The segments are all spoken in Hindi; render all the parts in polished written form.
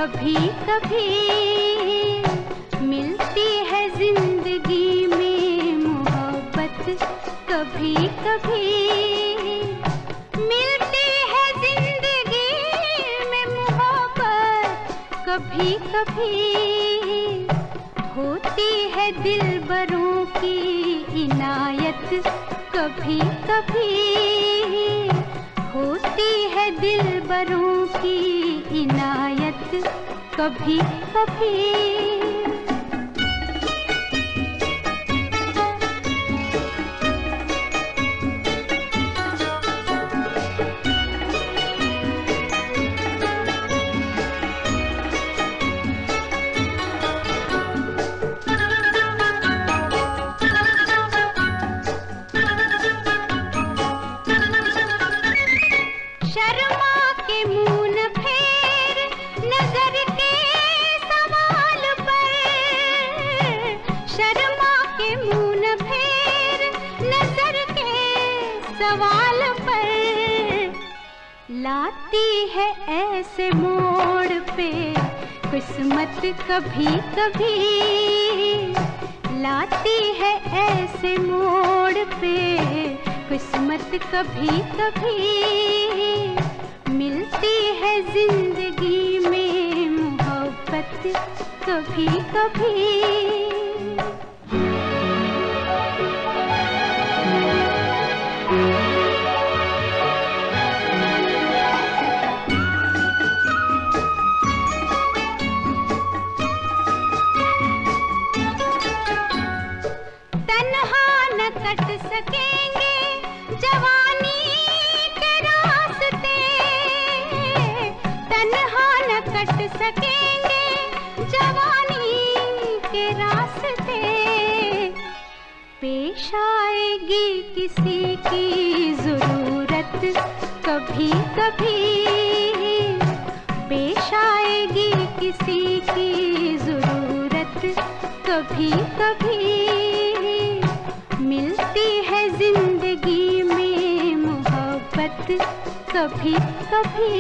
कभी कभी मिलती है जिंदगी में मोहब्बत, कभी कभी मिलती है जिंदगी में मोहब्बत, कभी कभी होती है दिलबरों की इनायत, कभी कभी होती है दिलबरों की इनायत, कभी कभी। सवाल पर लाती है ऐसे मोड़ पे किस्मत, कभी कभी लाती है ऐसे मोड़ पे किस्मत, कभी कभी मिलती है जिंदगी में मोहब्बत, कभी कभी। कट सकेंगे जवानी के रास्ते, तन्हा न कट सकेंगे जवानी के रास्ते, पेश आएगी किसी की जरूरत, कभी कभी पेश आएगी किसी की जरूरत, कभी कभी मिलती है जिंदगी में मोहब्बत, कभी कभी।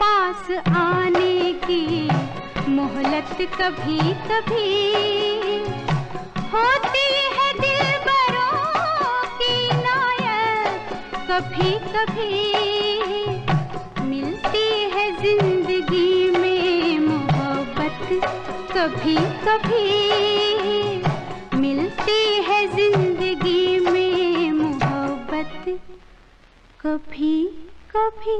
पास आने की मोहलत, कभी कभी होती है दिलबरों की इनायत, कभी कभी मिलती है जिंदगी में मोहब्बत, कभी कभी मिलती है जिंदगी में मोहब्बत, कभी कभी।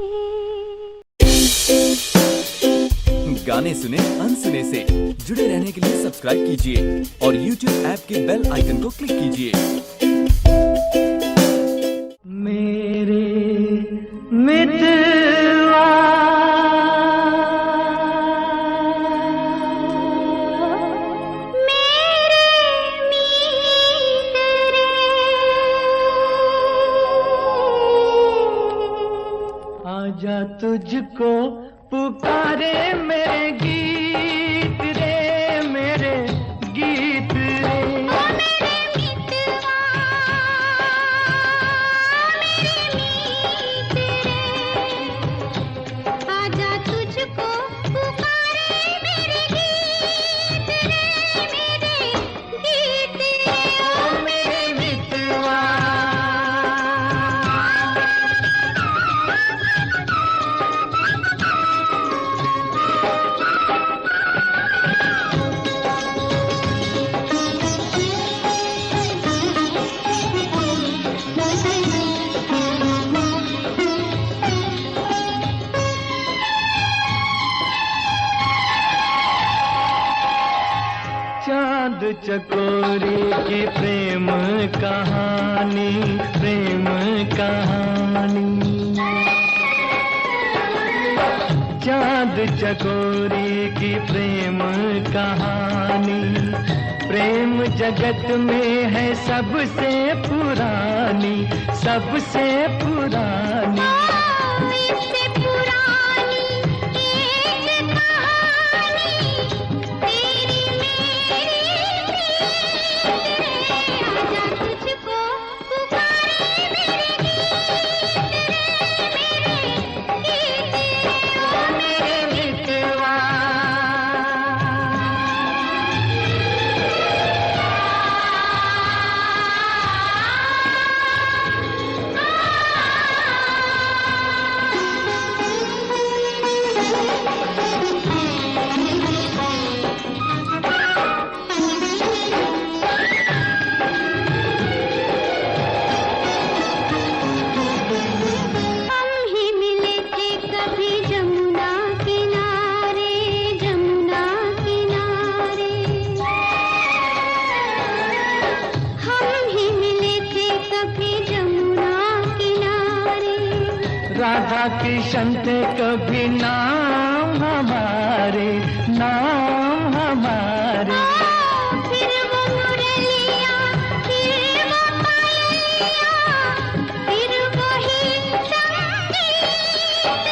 गाने सुने अनसुने से जुड़े रहने के लिए सब्सक्राइब कीजिए और YouTube ऐप के बेल आइकन को क्लिक कीजिए। मेरे मितवा मेरे मीतरे आजा तुझको पुकारे मेरे गीत रे, मेरे गीत रे। ओ मेरे मितवा मेरे मीतरे, आजा तुझको पुकारे मेरे गीत रे, मेरे गीत रे। ओ मेरे मितवा चांद चकोरी की प्रेम कहानी, प्रेम कहानी। चांद चकोरी की प्रेम कहानी, प्रेम जगत में है सबसे पुरानी, सबसे पुरानी। इससे पुरानी एक कहानी तेरी मेरी आजा तुझको पुकारे मेरे गीत ओ मेरे मितवा, हम ही मिले थे कभी जमुना किनारे, जमुना किनारे। हम ही मिले थे कभी जमुना किनारे। राधा किशन थे कभी नाम हमारे, नाम हमारे। फिर वो मुरलिया, फिर वो पायलिया, फिर वही संगीत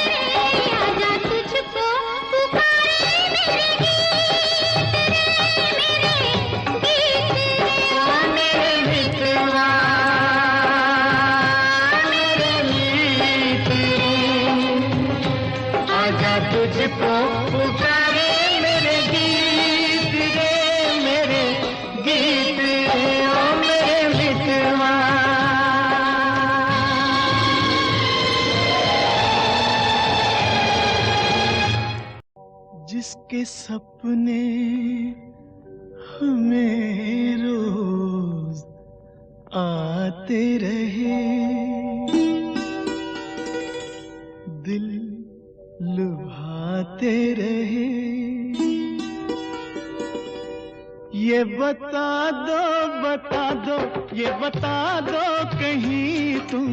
रे। आजा तुझको पुकारे मेरे गीत रे, ओ मेरे मितवा, मेरे मित्र, आजा तुझको पुकारे मेरे गीत रे, मेरे गीत रे, ओ मेरे मितवा। जिसके सपने हमें रोज आते रहे, दिल लुभाते रहे। ये बता दो, ये बता दो कहीं तुम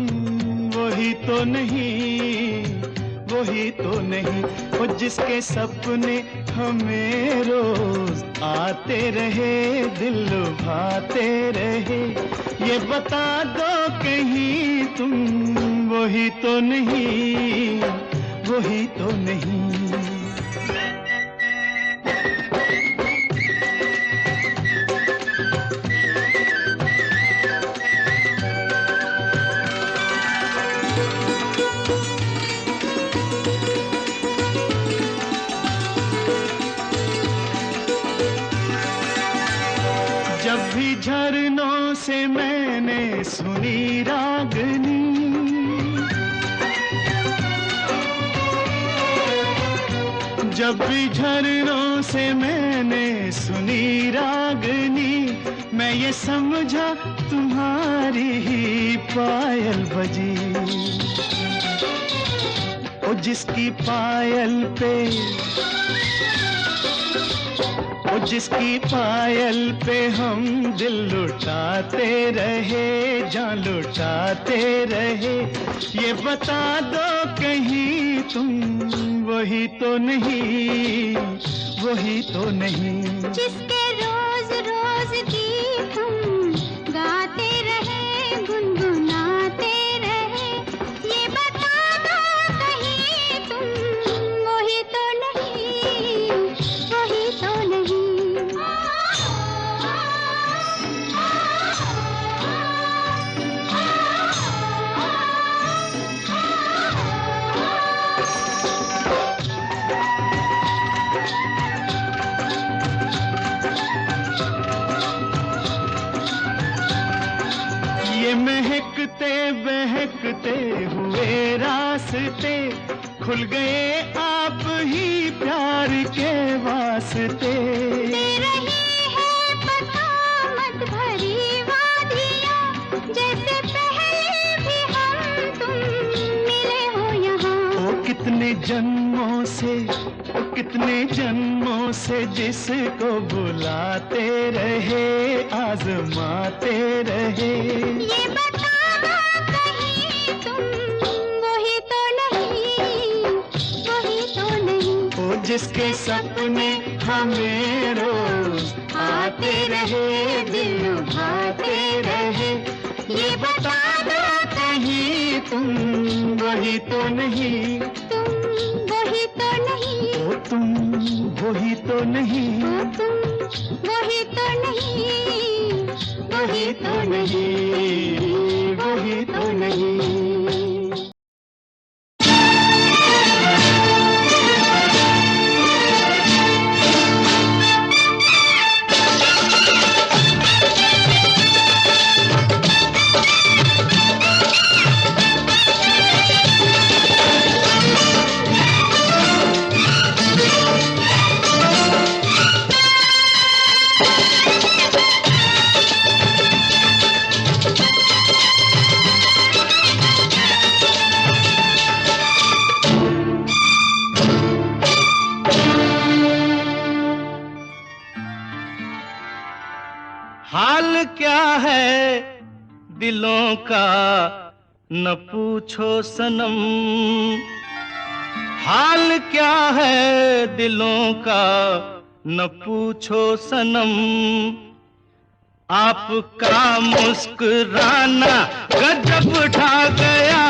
वही तो नहीं, वही तो नहीं। वो जिसके सपने हमें रोज आते रहे, दिल लुभाते रहे। ये बता दो कहीं तुम वही तो नहीं, वही तो नहीं। जब भी झरनों से मैंने सुनी रागनी, जब भी झरनों से मैंने सुनी रागनी, मैं ये समझा तुम्हारी ही पायल बजी। ओ जिसकी पायल पे, ओ जिसकी पायल पे हम दिल लुटाते रहे, जान लुटाते रहे। ये बता दो कहीं तुम वही तो नहीं, वही तो नहीं। जिसके रोज रोज गीत हम गाते रहे, गुनगुनाते रहे। ये बता दो कहीं तुम वही तो नहीं, वही तो नहीं। ये महकते बहकते हुए रास्ते खुल गए आप ही प्यार के वास्ते। दे रही है बसामत भरी वादियाँ, जैसे पहले भी हम तुम मिले हो यहाँ। ओ कितने जन्मों से, ओ कितने जन्मों से जिसको बुलाते रहे, आजमाते रहे। ये बताओ कहीं तुम वही तो नहीं, वही तो नहीं। ओ जिसके सपने हमें रोज आते रहे, दिल भाते रहे। ये बता दो कहीं तुम वही तो नहीं, तुम वही तो नहीं, ओ तुम वही तो नहीं, ओ तुम वही तो नहीं, वही तो नहीं, वही तो नहीं। हाल क्या है दिलों का न पूछो सनम, हाल क्या है दिलों का न पूछो सनम। आपका मुस्कुराना गजब ढा गया,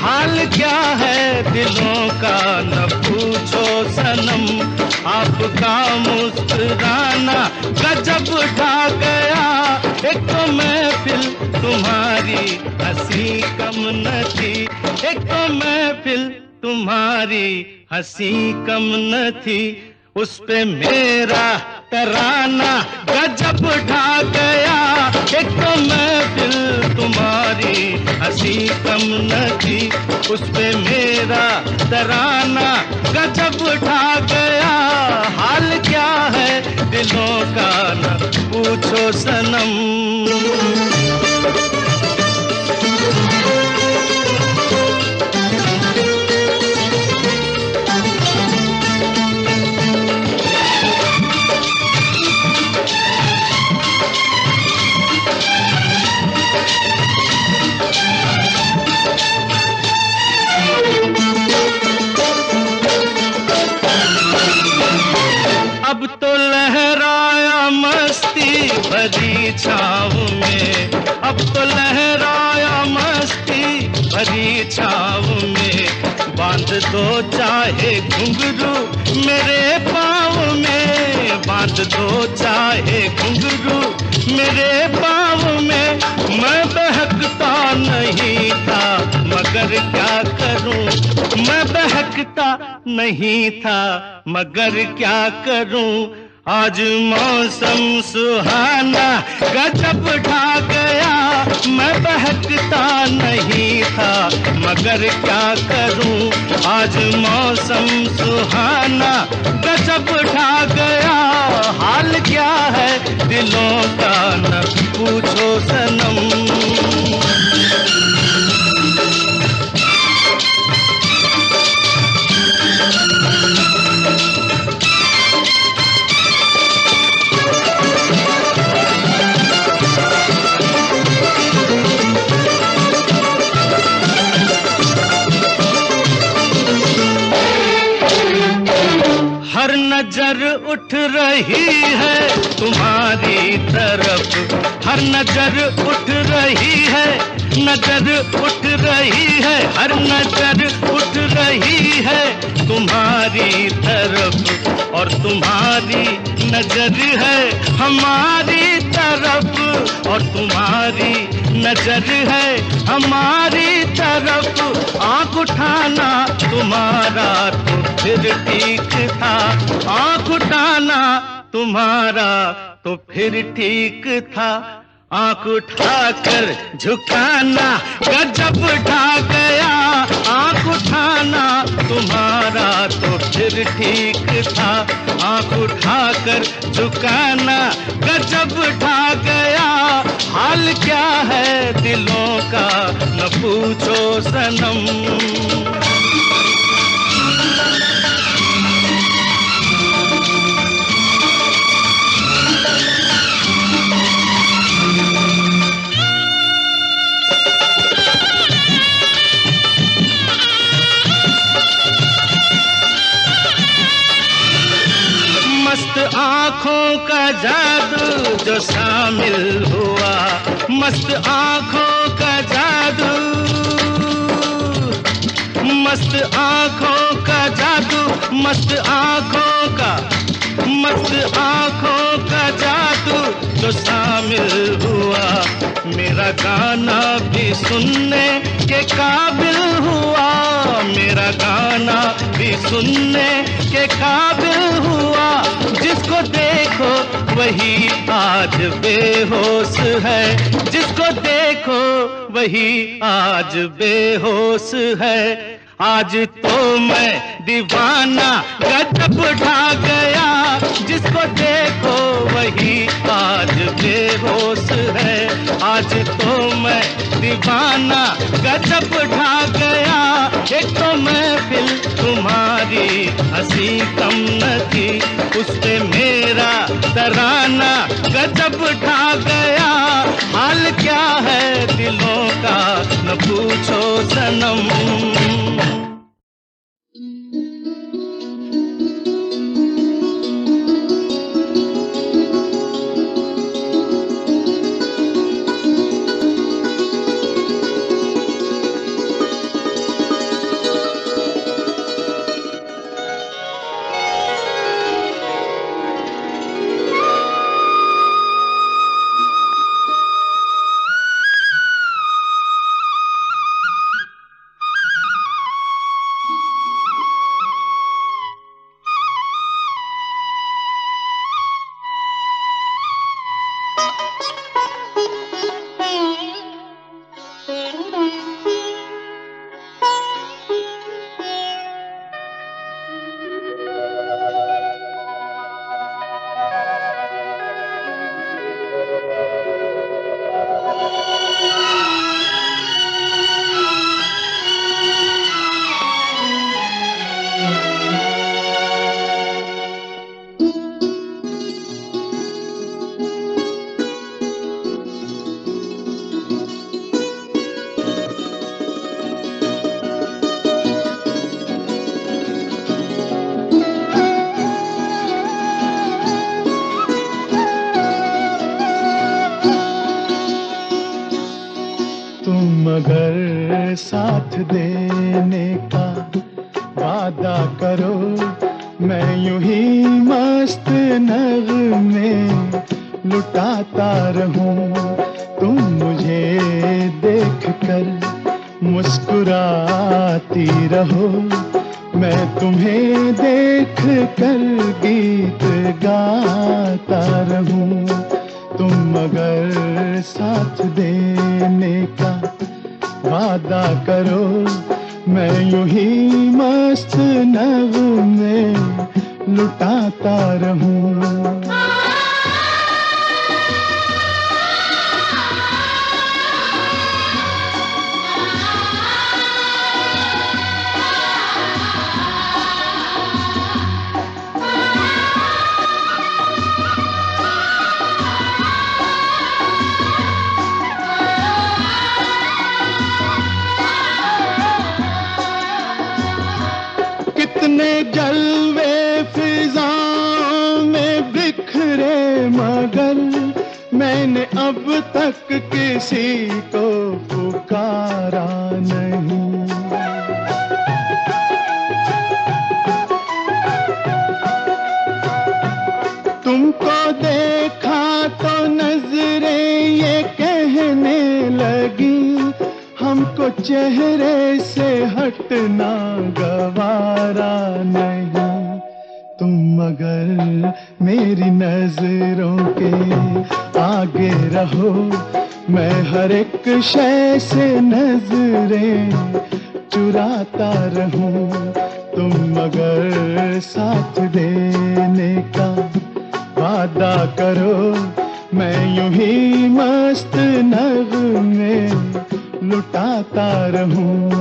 हाल क्या है दिलों का न पूछो सनम। आपका मुस्कुराना गजब ढा गया, एक तो महफिल तुम्हारी हंसी कम न थी, एक तो महफिल तुम्हारी हंसी कम न थी। उस पे मेरा तराना गजब ढा गया, एक तो महफिल तुम्हारी हंसी कम न थी। उस पे मेरा तराना गजब ढा गया, हाल क्या है दिलों का न पूछो सनम। अब तो लहराया मस्ती भरी छाँव में, अब तो लहराया मस्ती भरी छाँव में। बांध दो चाहे घुंघरू मेरे पाँव में, बांध दो चाहे घुंघरू मेरे पाँव में। मैं बहकता नहीं था मगर क्या करूं, मैं बहकता नहीं था मगर क्या करूं। आज मौसम सुहाना गजब ढा गया, मैं बहकता नहीं था मगर क्या करूं। आज मौसम सुहाना गजब ढा गया, हाल क्या है दिलों का न पूछो सनम। हर नजर उठ रही है तुम्हारी तरफ, हर नजर उठ रही है, नजर उठ रही है, हर नजर उठ रही है तुम्हारी तरफ। और तुम्हारी नजर है हमारी तरफ, और तुम्हारी नजर है हमारी तरफ। आँख उठाना तुम्हारा तो फिर ठीक था, आँख उठाना तुम्हारा तो फिर ठीक था। आँख उठाकर झुकाना गजब ढा गया, आँख उठाना तुम्हारा तो फिर ठीक था। आँख उठाकर झुकाना गजब ढा गया, हाल क्या है दिलों का न पूछो सनम। का जादू जो शामिल हुआ, मस्त आंखों का जादू, मस्त आंखों का जादू, मस्त आंखों का, मस्त आंखों का जादू जो शामिल हुआ, मेरा गाना भी सुनने के काबिल हुआ, मेरा गाना भी सुनने के काबिल हुआ। जिसको देखो वही आज बेहोश है, जिसको देखो वही आज बेहोश है। आज तो मैं दीवाना गजब ढा गया, जिसको देखो वही आज बेहोश है। आज तो मैं दीवाना गजब ढा गया, एक तो महफिल तुम्हारी हंसी कम न थी, उस पे मेरा तराना गजब ढा गया। हाल क्या है दिलों का न पूछो सनम। मगर साथ देने का वादा करो, मैं यूं ही मस्त नगमे लुटाता रहूं। तुम मुझे देख कर मुस्कुराती रहो, मैं तुम्हें देख कर गीत गाता रहूं। तुम मगर साथ देने का वादा करो, मैं यूं ही मस्त नगमे लुटाता रहूं। कितने जलवे फिजाओं में बिखरे, मगर मैंने अब तक किसी को पुकारा नहीं। तुमको देखा तो नजरें ये कहने लगी, हमको चेहरे से हटना गवारा नहीं। तुम मगर मेरी नजरों के आगे रहो, मैं हर एक शय से नजरें चुराता रहूं। तुम मगर साथ देने का वादा करो, मैं यूं ही मस्त नगमे लुटाता रहूं।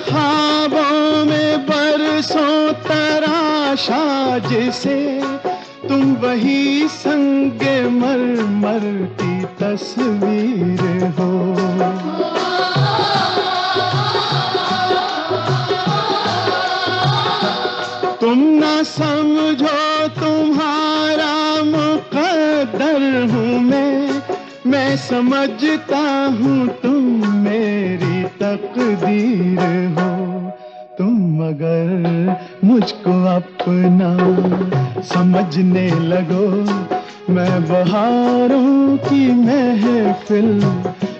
ख्वाबों में बरसों तराशा जिसे, तुम वही संगे मरमर की तस्वीर हो। तुम ना समझो तुम्हारा मुकद्दर हूँ मैं समझता हूँ तुम मेरी तकदीर हो। तुम अगर मुझको अपना समझने लगो, मैं बहारों की महफिल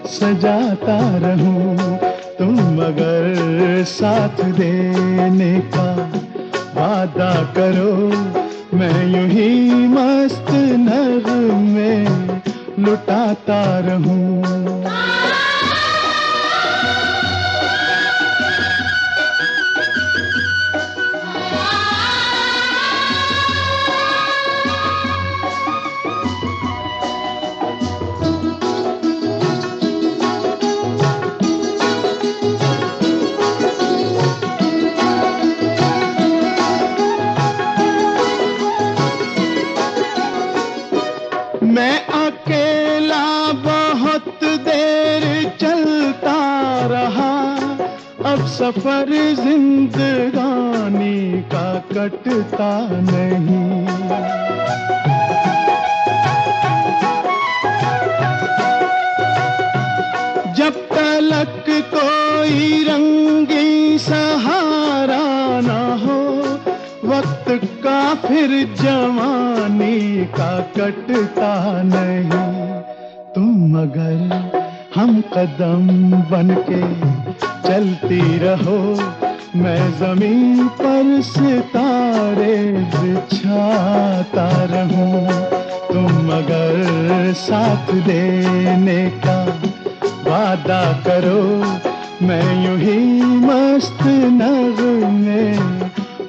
सजाता रहूं। तुम अगर साथ देने का वादा करो, मैं यूं ही मस्त नगमे लुटाता रहूं। मैं अकेला बहुत देर चलता रहा, अब सफर जिंदगानी का कटता नहीं। जब तलक कोई रंगी सहारा ना हो, वक्त का फिर जवानी का कटता नहीं। तुम अगर हम कदम बनके चलती रहो, मैं जमीन पर सितारे बिछाता रहूं। तुम अगर साथ देने का वादा करो, मैं यूं ही मस्त नगमे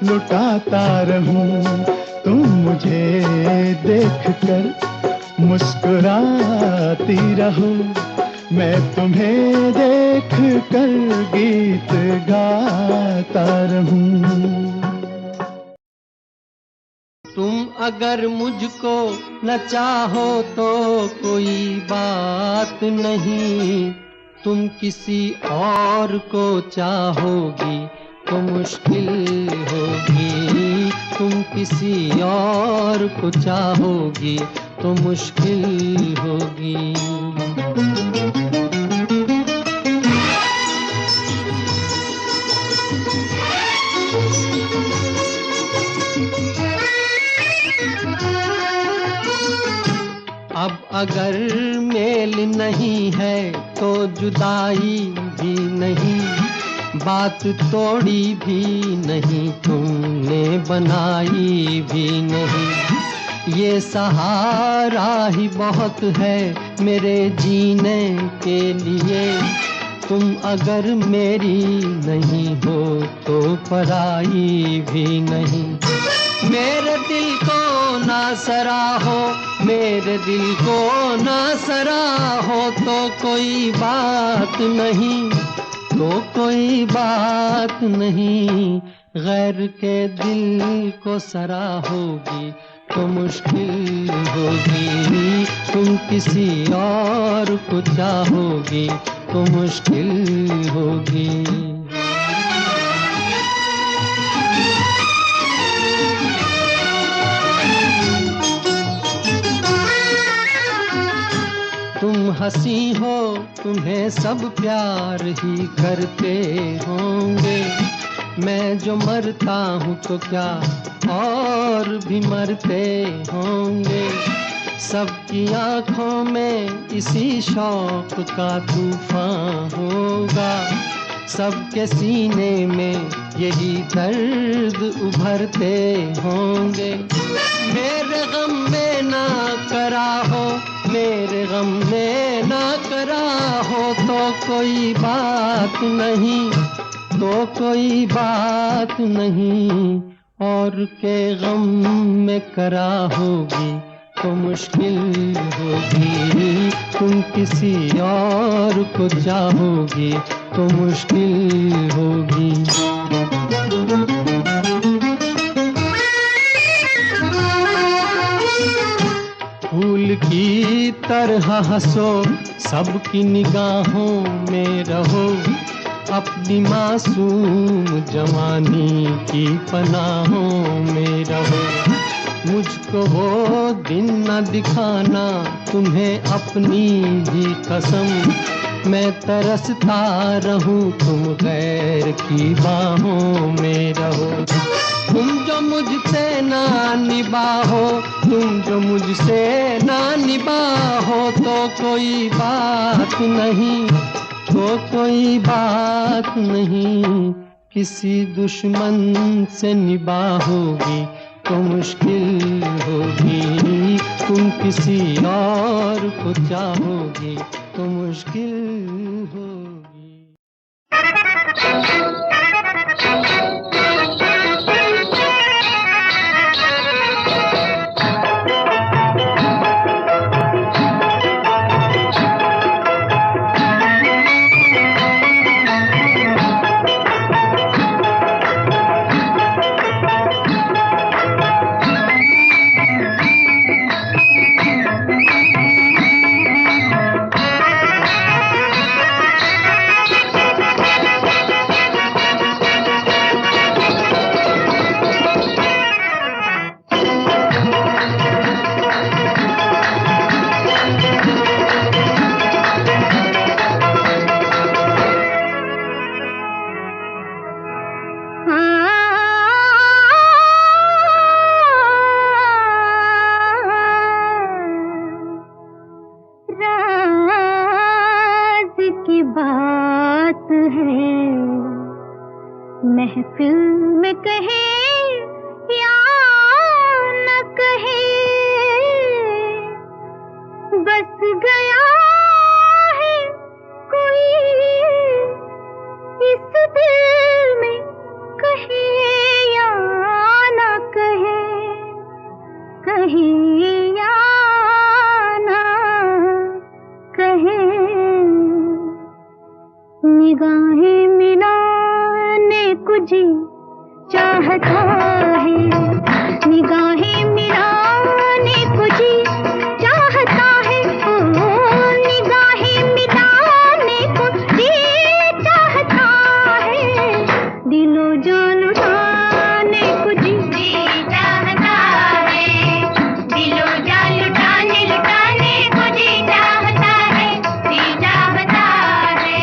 लुटाता रहूं। तुम मुझे देखकर मुस्कुराती रहो, मैं तुम्हें देखकर गीत गाता रहूं। तुम अगर मुझको न चाहो तो कोई बात नहीं, तुम किसी और को चाहोगी तो मुश्किल होगी। तुम किसी और को चाहोगी तो मुश्किल होगी। अब अगर मेल नहीं है तो जुदाई भी नहीं, बात तोड़ी भी नहीं, तुमने बनाई भी नहीं। ये सहारा ही बहुत है मेरे जीने के लिए, तुम अगर मेरी नहीं हो तो पराई भी नहीं। मेरे दिल को ना सराहो, मेरे दिल को ना सराहो तो कोई बात नहीं, तो कोई बात नहीं। गैर के दिल को सराहोगी तो मुश्किल होगी। तुम किसी और को चाहोगी तो मुश्किल होगी। तुम हंसी हो, तुम्हें सब प्यार ही करते होंगे। मैं जो मरता हूँ तो क्या और भी मरते होंगे। सबकी आंखों में इसी शौक का तूफान होगा, सबके सीने में यही दर्द उभरते होंगे। मेरे गम में ना करा हो, मेरे गम में ना करा हो तो कोई बात नहीं, तो कोई बात नहीं। और के गम में करा होगी तो मुश्किल होगी, तुम किसी और को चाहोगी तो मुश्किल होगी। फूल की तरह हंसो, सबकी निगाहों में रहो, अपनी मासूम जवानी की पनाहों में रहो। मुझको वो दिन न दिखाना, तुम्हें अपनी ही कसम, मैं तरसता रहूं तुम गैर की बाहों में रहो। तुम जो मुझसे ना निभाओ, तुम जो मुझसे ना निभाओ तो कोई बात नहीं, तो कोई बात नहीं। किसी दुश्मन से निभाओगी तो मुश्किल होगी, तुम किसी और को चाहोगी तो मुश्किल होगी। महफिल में कहे या न कहे, बस गया है कोई इस दिल में, कहे या न कहे, कहे या न कहे। निगाहें मिलाने को जी चाहता है, निगाहें मिलाने को जी चाहता है, ओ निगाहें मिलाने को जी चाहता है, दिलो जान लुटाने को जी चाहता है, दिलो जान लुटाने को जी चाहता है, जी चाहता है।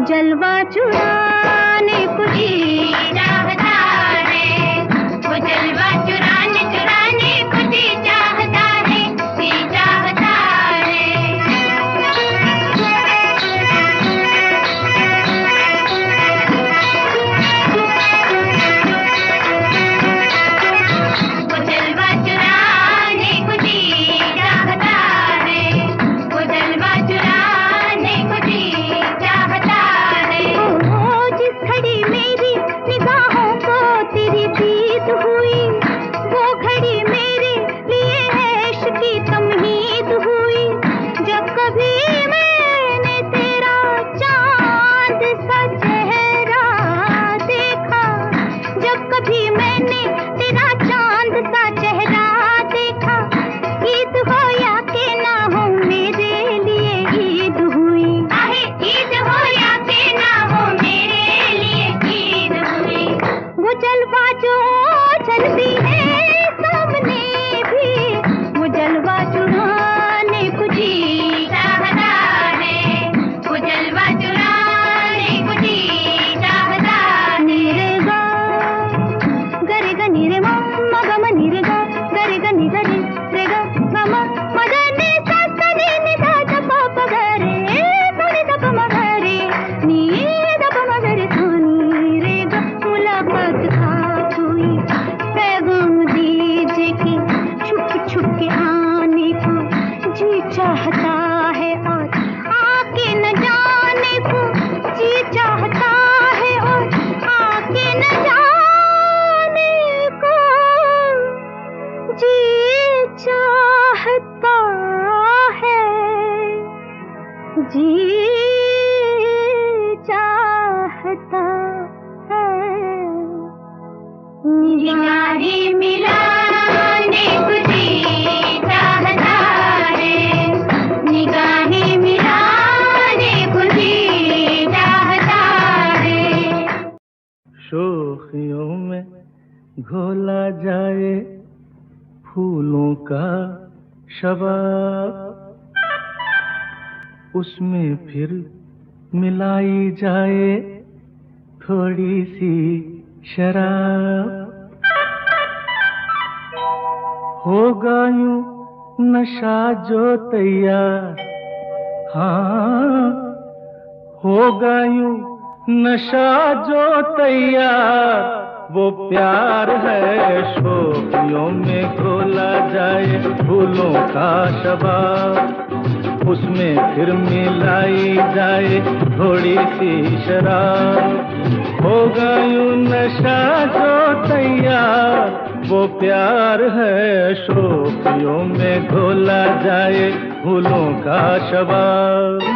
जलवा चुराने को जी चाहता है, वो जलवा चुराने चुराने को जी चाहता है, जी चाहता है। वो जलवा चुराने को जी चाहता है, वो जलवा चुराने को जी चाहता है। ओ जिस घड़ी मेरी निगाहों को तेरी दीद हुई, वो घड़ी मेरे लिए ऐश की तमहीद हुई। जब कभी मैंने तेरा चांद सा चेहरा देखा, जब कभी मैंने तेरा चांद सा चेहरा देखा, ईद हो या के ना हो मेरे लिए ईद हुई। ईद हो या के ना हो मेरे लिए ईद हुई। वो जलवा जो चलती है सामने भी, वो जलवा चुराने को जी चाहता है, वो जलवा चुराने को जी चाहता है। नीरे गा गरे ग नीरे मम्मा गम नीरे गा गरे ग नि गरे रे ग गम मदने ससने नि दा द प गरे सोनी द प मगरे नी द प मगरे सोनी रे ग। मुलाकात खास हुई, पैगाम दीजिए कि छुप छुप के आने को जी चाहता है, और आके न जाने को जी चाहता है, और आके न जाने को जी चाहता है, जी चाहता है। निगाहें मिलाने को जी चाहता है, निगाहें मिलाने को जी चाहता है। शोखियों में घोला जाए फूलों का शबाब, उसमें फिर मिलाई जाए थोड़ी सी शराब। होगा यूं नशा जो तैयार, हाँ होगा यूं नशा जो तैयार, वो प्यार है। शोखियों में घोला जाए फूलों का शबाब, उसमें फिर मिलाई जाए थोड़ी सी शराब। होगा यूं नशा जो तैयार, वो प्यार है। शोखियों में घोला जाए फूलों का शबाब।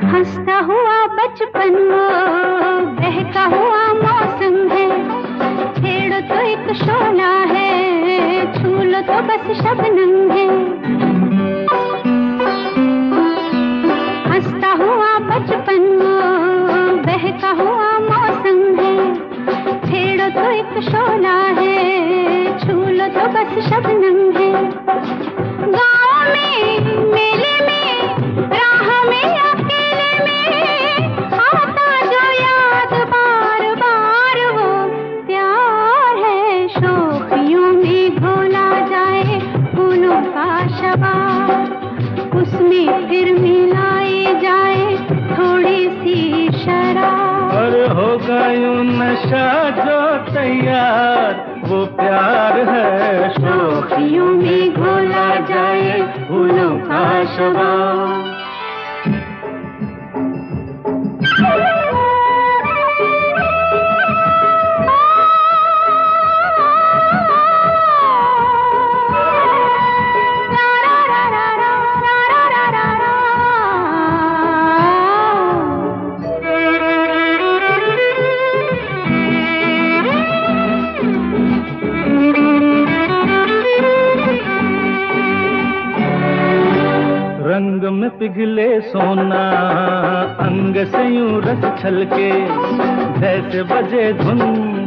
हंसता हुआ बचपन वो बहका हुआ मौसम है, छेड़ो तो एक शोला है, छू लो तो बस शबनम है। हंसता हुआ बचपन वो बहका हुआ मौसम है, छेड़ो तो एक शोला है, छू लो तो बस शबनम है। गाँव में मेले में राह में अकेले में आता जो याद बार बार, वो प्यार है। शोखियों में घोला जाए फूलों का शबाब, उसमें फिर मिलाई जाए थोड़ी सी शराब। और होगा यूं नशा जो तैयार, वो प्यार है। शोखियों में घोला जाए फूलों का शबाब। में पिघले सोना, अंग से यूं रस छलके, जैसे बजे धुन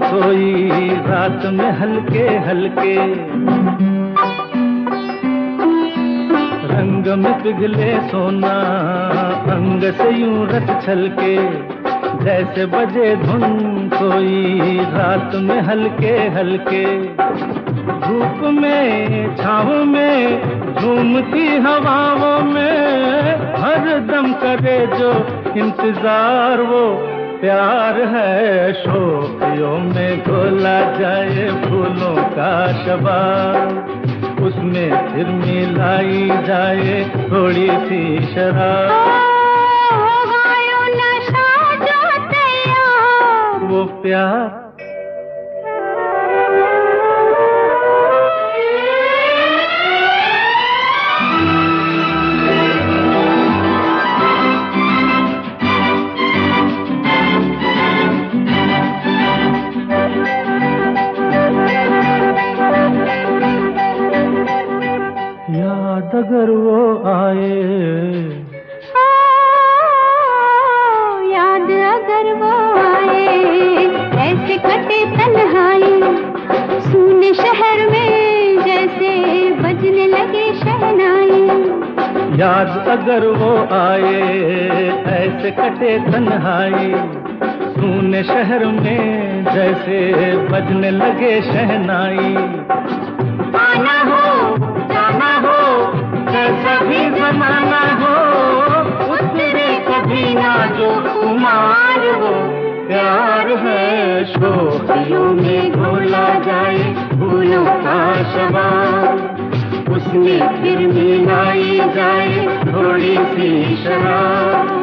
कोई रात में हल्के हल्के। रंग में पिघले सोना, अंग से यूं रस छलके, जैसे बजे धुन कोई रात में हल्के हल्के। धूप में छाँव में झूमती हवाओं में हर दम करे जो इंतजार वो प्यार है। शोखियों में घोला जाए फूलों का शबाब, उसमें फिर मिलाई जाए थोड़ी सी शराब। वो प्यार याद अगर वो आए, याद अगर वो आए, ऐसे कटे तन्हाई, सुने शहर में जैसे बजने लगे शहनाई। याद अगर वो आए, ऐसे कटे तन्हाई, सुने शहर में जैसे बजने लगे शहनाई। आना हो जाना हो कैसा भी जमाना हो, उतरे कभी ना जो कुमार वो प्यार है। शोखियों में घोला जाए फूलों का शबाब, उसमें फिर मिलाई जाए थोड़ी सी शराब।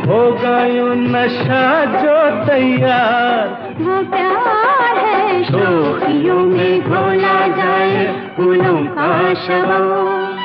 होगा यूं नशा जो तैयार, वो प्यार है। शोखियों में घोला जाए फूलों का शबाब।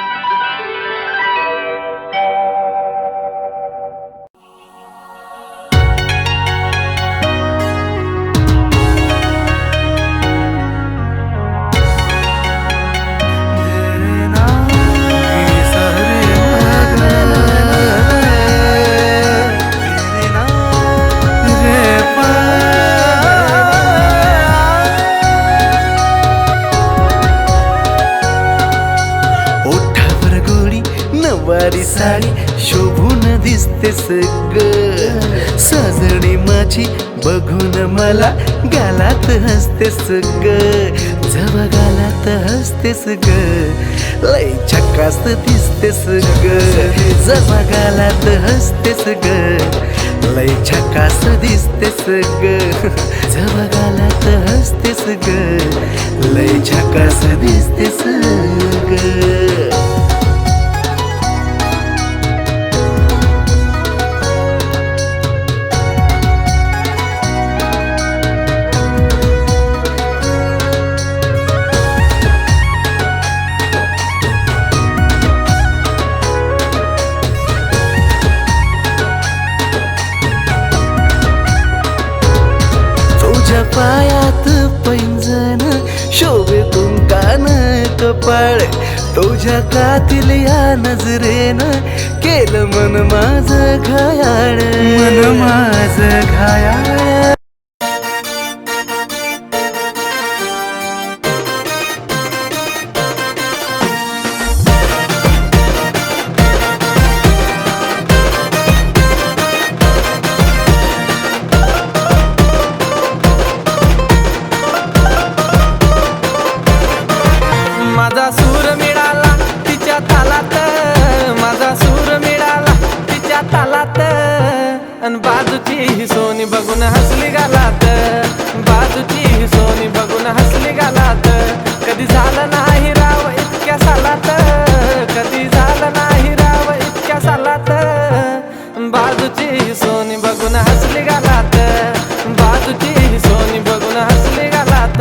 नवारी साडी शोभून दिसतेस ग, सजणी माझी बघून मला गालात हसतेस ग, जवा गालात हसतेस ग, लय झकास दिसतेस ग, जवा गालात हसतेस ग, लय झकास दिसतेस ग, जवा गालात हसतेस ग, लय झकास दिसतेस ग। पायात पैंजण शोभे तुमकान कपाळ, तुझ्या कातील या नजरेनं केलं मन माझं घायाळ, मन माझं घायाळ। माझा सूर मिळाला तिच्या तालात, माझा सूर मिळाला तिच्या तालात, अन बाजूची ही सोनी बघून हसली गालात, बाजूची ही सोनी बघून हसली गालात। कधी झालं नाही राव इतक्या सालात, कधी झालं नाही राव इतक्या सालात, बाजूची ही सोनी बघून हसली गालात, बाजूची ही सोनी बघून हसली गालात।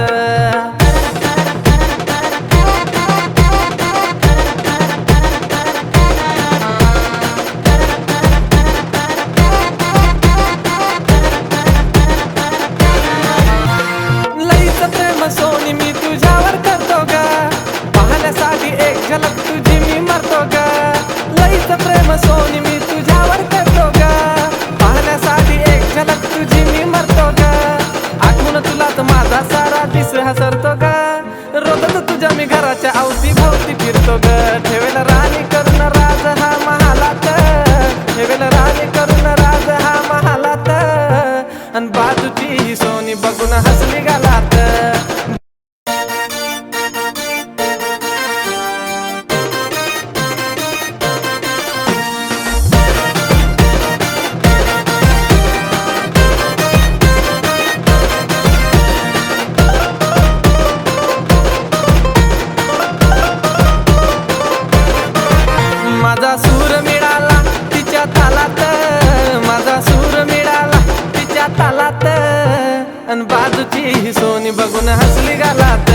सोनी बघून हसली गालात,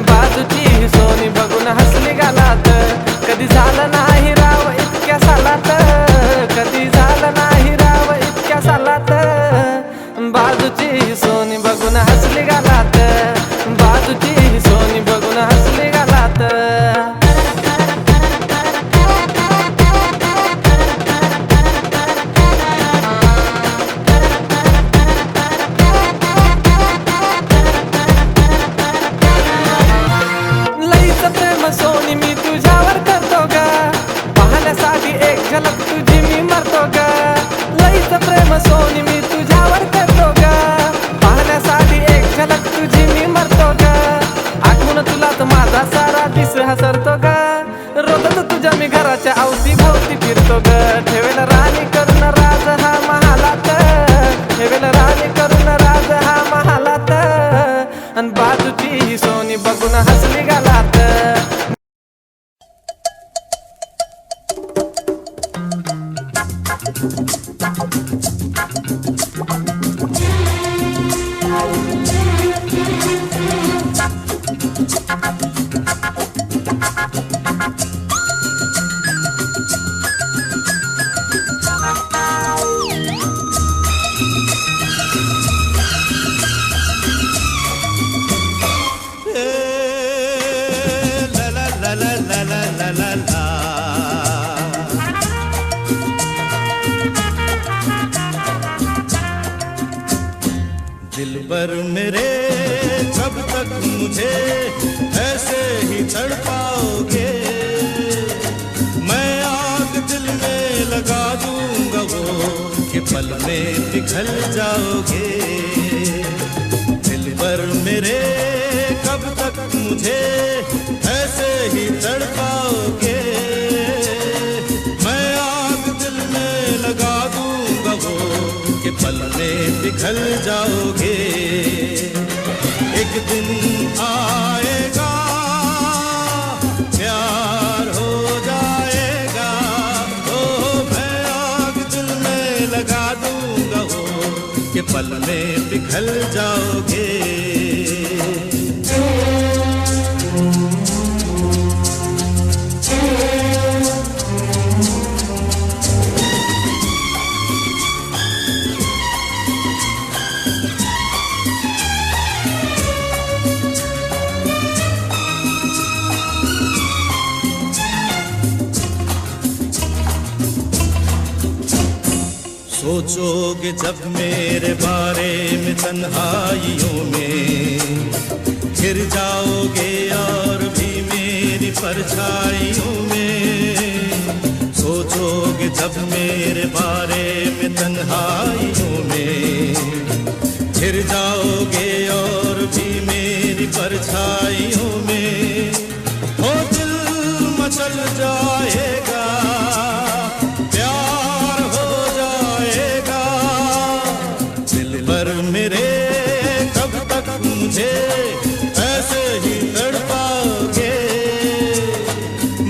बाजूची ही सोनी बघून हसली गालात. कधी झालं नाही राव इतक्या सालात, कधी झालं नाही राव इतक्या सालात. बाजूची ही सोनी बघून हसली गालात, बाजूची ही सोनी बघून हसली गालात. सोनी मी तुझ्यावर करतो ग, पाहण्यासाठी एक झलक तुझी मी मरतो ग. लईच प्रेम सोनी मी तुझ्यावर करतो ग, पाहण्यासाठी एक झलक तुझी मी मरतो ग. आठवण तुला तर माझा सारा दिस हसरतो ग, रोजच तुझ्या मी घराच्या अवती भोवती फिरतो ग. ठेवेल राणी करून राज हा महालात, ठेवेल राणी करून राज हा महालात. अन बाजूची ही सोनी बघून हसली गालात. दिलबर मेरे कब तक मुझे ऐसे ही तड़पाओगे, मैं आग दिल में लगा दूंगा वो कि पल में पिघल जाओगे. दिलबर मेरे कब तक मुझे ऐसे ही तड़पाओगे, मैं आग दिल में लगा दूंगा वो कि पल में पिघल जाओगे. एक दिन आएगा प्यार हो जाएगा, ओ मैं आग दिल में लगा दूंगा वो कि पल में पिघल जाओगे. सोचोगे जब मेरे बारे में तन्हाइयों में, गिर जाओगे और भी मेरी परछाइयों में. सोचोगे जब मेरे बारे में तन्हाइयों में, गिर जाओगे और भी मेरी परछाइयों में. ओ दिल मचल जाएगा, मेरे कब तक मुझे ऐसे ही तड़पाओगे,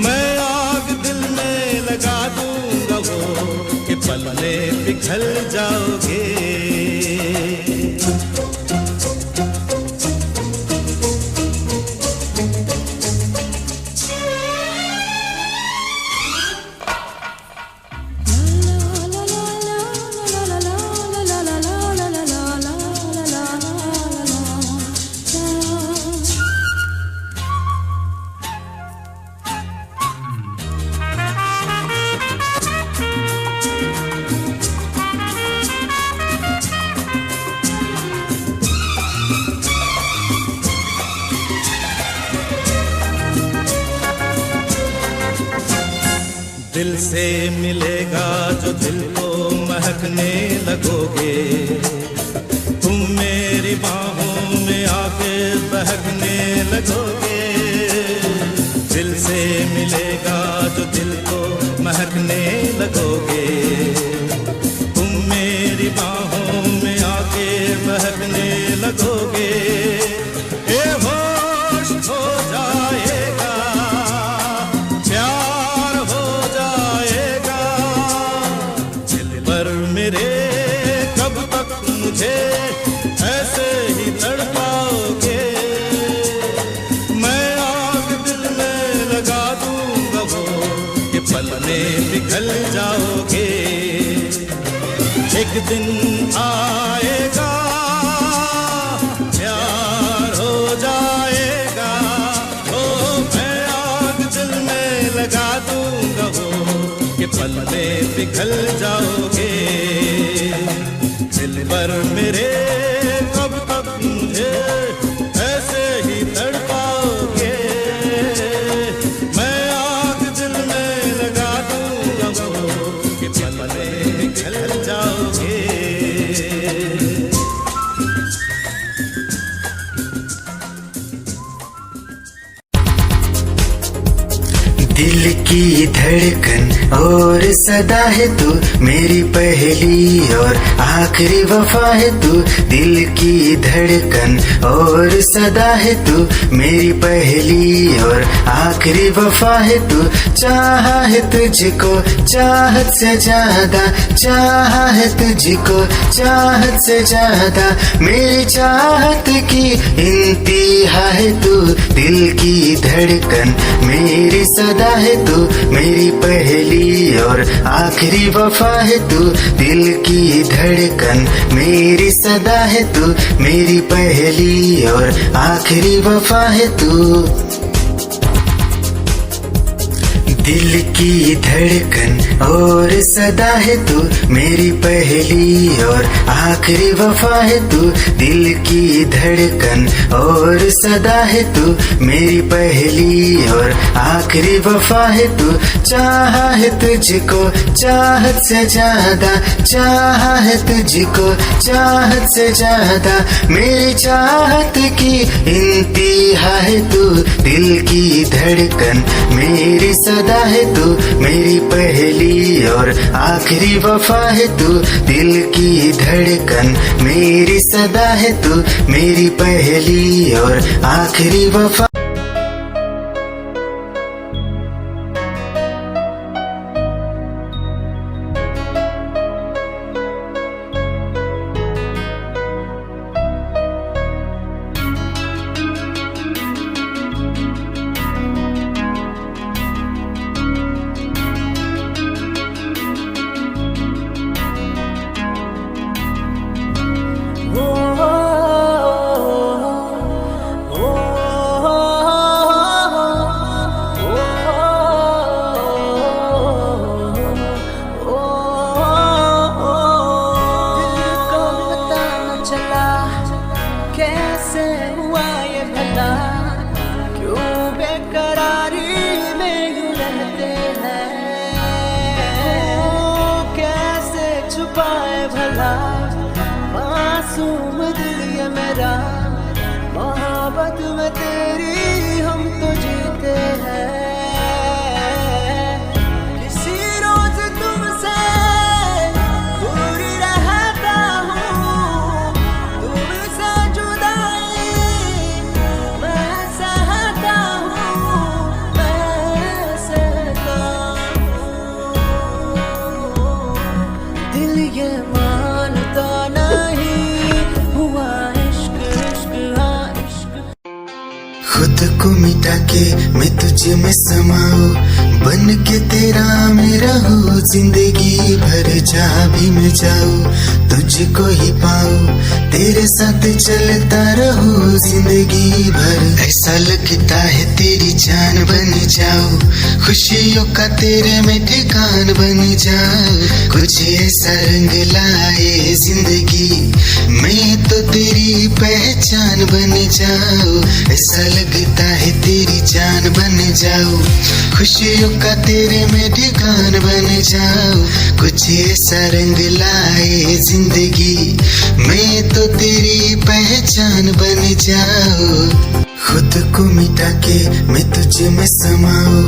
मैं आग दिल में लगा दूंगा वो कि पल में पिघल जाओगे. दिल से मिलेगा जो दिल को महकने लगोगे, तुम मेरी बाहों में आके बहकने लगोगे. दिल से मिलेगा जो दिल को महकने लगोगे, तुम मेरी बाहों में आके बहकने लगोगे. ए होश हो जाएगा, प्यार हो जाएगा. दिल पर मेरे कब तक मुझे ऐसे ही तड़पाओगे, पिघल जाओगे। एक दिन आएगा प्यार हो जाएगा, ओ मैं आग दिल में लगा दूंगा वो कि पल में पिघल जाओगे। दिल पर मेरे कब तक मुझे ऐसे ही तड़पाओगे। मैं आग दिल में लगा दूंगा वो कि पल में पिघल जाओगे। दिल की धड़कन और सदा है तू, मेरी पहली और आखिरी वफा है तू। दिल की धड़कन और सदा है तू, मेरी पहली और आखिरी वफा है तू। चाहा है तुझको चाहत से ज्यादा, चाहा है तुझको चाहत से ज्यादा, मेरी चाहत की इंतहा है तू। दिल की धड़कन मेरी सदा है तू, मेरी पहली और आखिरी वफा है तू। दिल की धड़कन मेरी सदा है तू, मेरी पहली और आखिरी वफा है तू। दिल की धड़कन और सदा है तू, मेरी पहली और आखिरी वफा है तू। दिल की धड़कन और सदा है तू, मेरी पहली और आखिरी वफा है तू। चाहा है तुझको चाहत से ज्यादा, चाहा है तुझको चाहत से ज्यादा, मेरी चाहत की इंतहा है तू। दिल की धड़कन मेरी सदा है तू, मेरी पहली और आखिरी वफा है तू। दिल की धड़कन मेरी सदा है तू, मेरी पहली और आखिरी वफा। कैसे हुआ ये भला, क्यों बेकरारी में यूं रहते हैं। कैसे छुपाए भला मासूम दिल ये मेरा, मोहब्बत में तेरी हम तो जीते हैं। किसी रोज तुमसे दूर रहता हूँ, तुमसे जुदाई मैं सहता हूँ, मैं सहता हूँ। दिल ये मानता नहीं हुआ इश्क, इश्क हाँ इश्क। खुद को मिटा के मैं तुझे में समाऊं, बन के तेरा मैं रहूं। जिंदगी भर जहाँ भी मैं जाऊं तुझको ही पाऊं, तेरे साथ चलता रहूं जिंदगी भर। ऐसा लगता है तेरी जान बन जाऊं, खुशियों का तेरे में ठिकान बन जाऊं। कुछ ऐसा रंग लाए जिंदगी, मैं तो तेरी पहचान बन जाऊं। ऐसा लगता है तेरी जान बन जाऊं, खुशियों का तेरे में ठिकान बन जाऊं। कुछ ऐसा रंग लाए जिंदगी, मैं तो तेरी पहचान बन जाऊं। खुद को मिटा के मैं तुझे में समाऊं,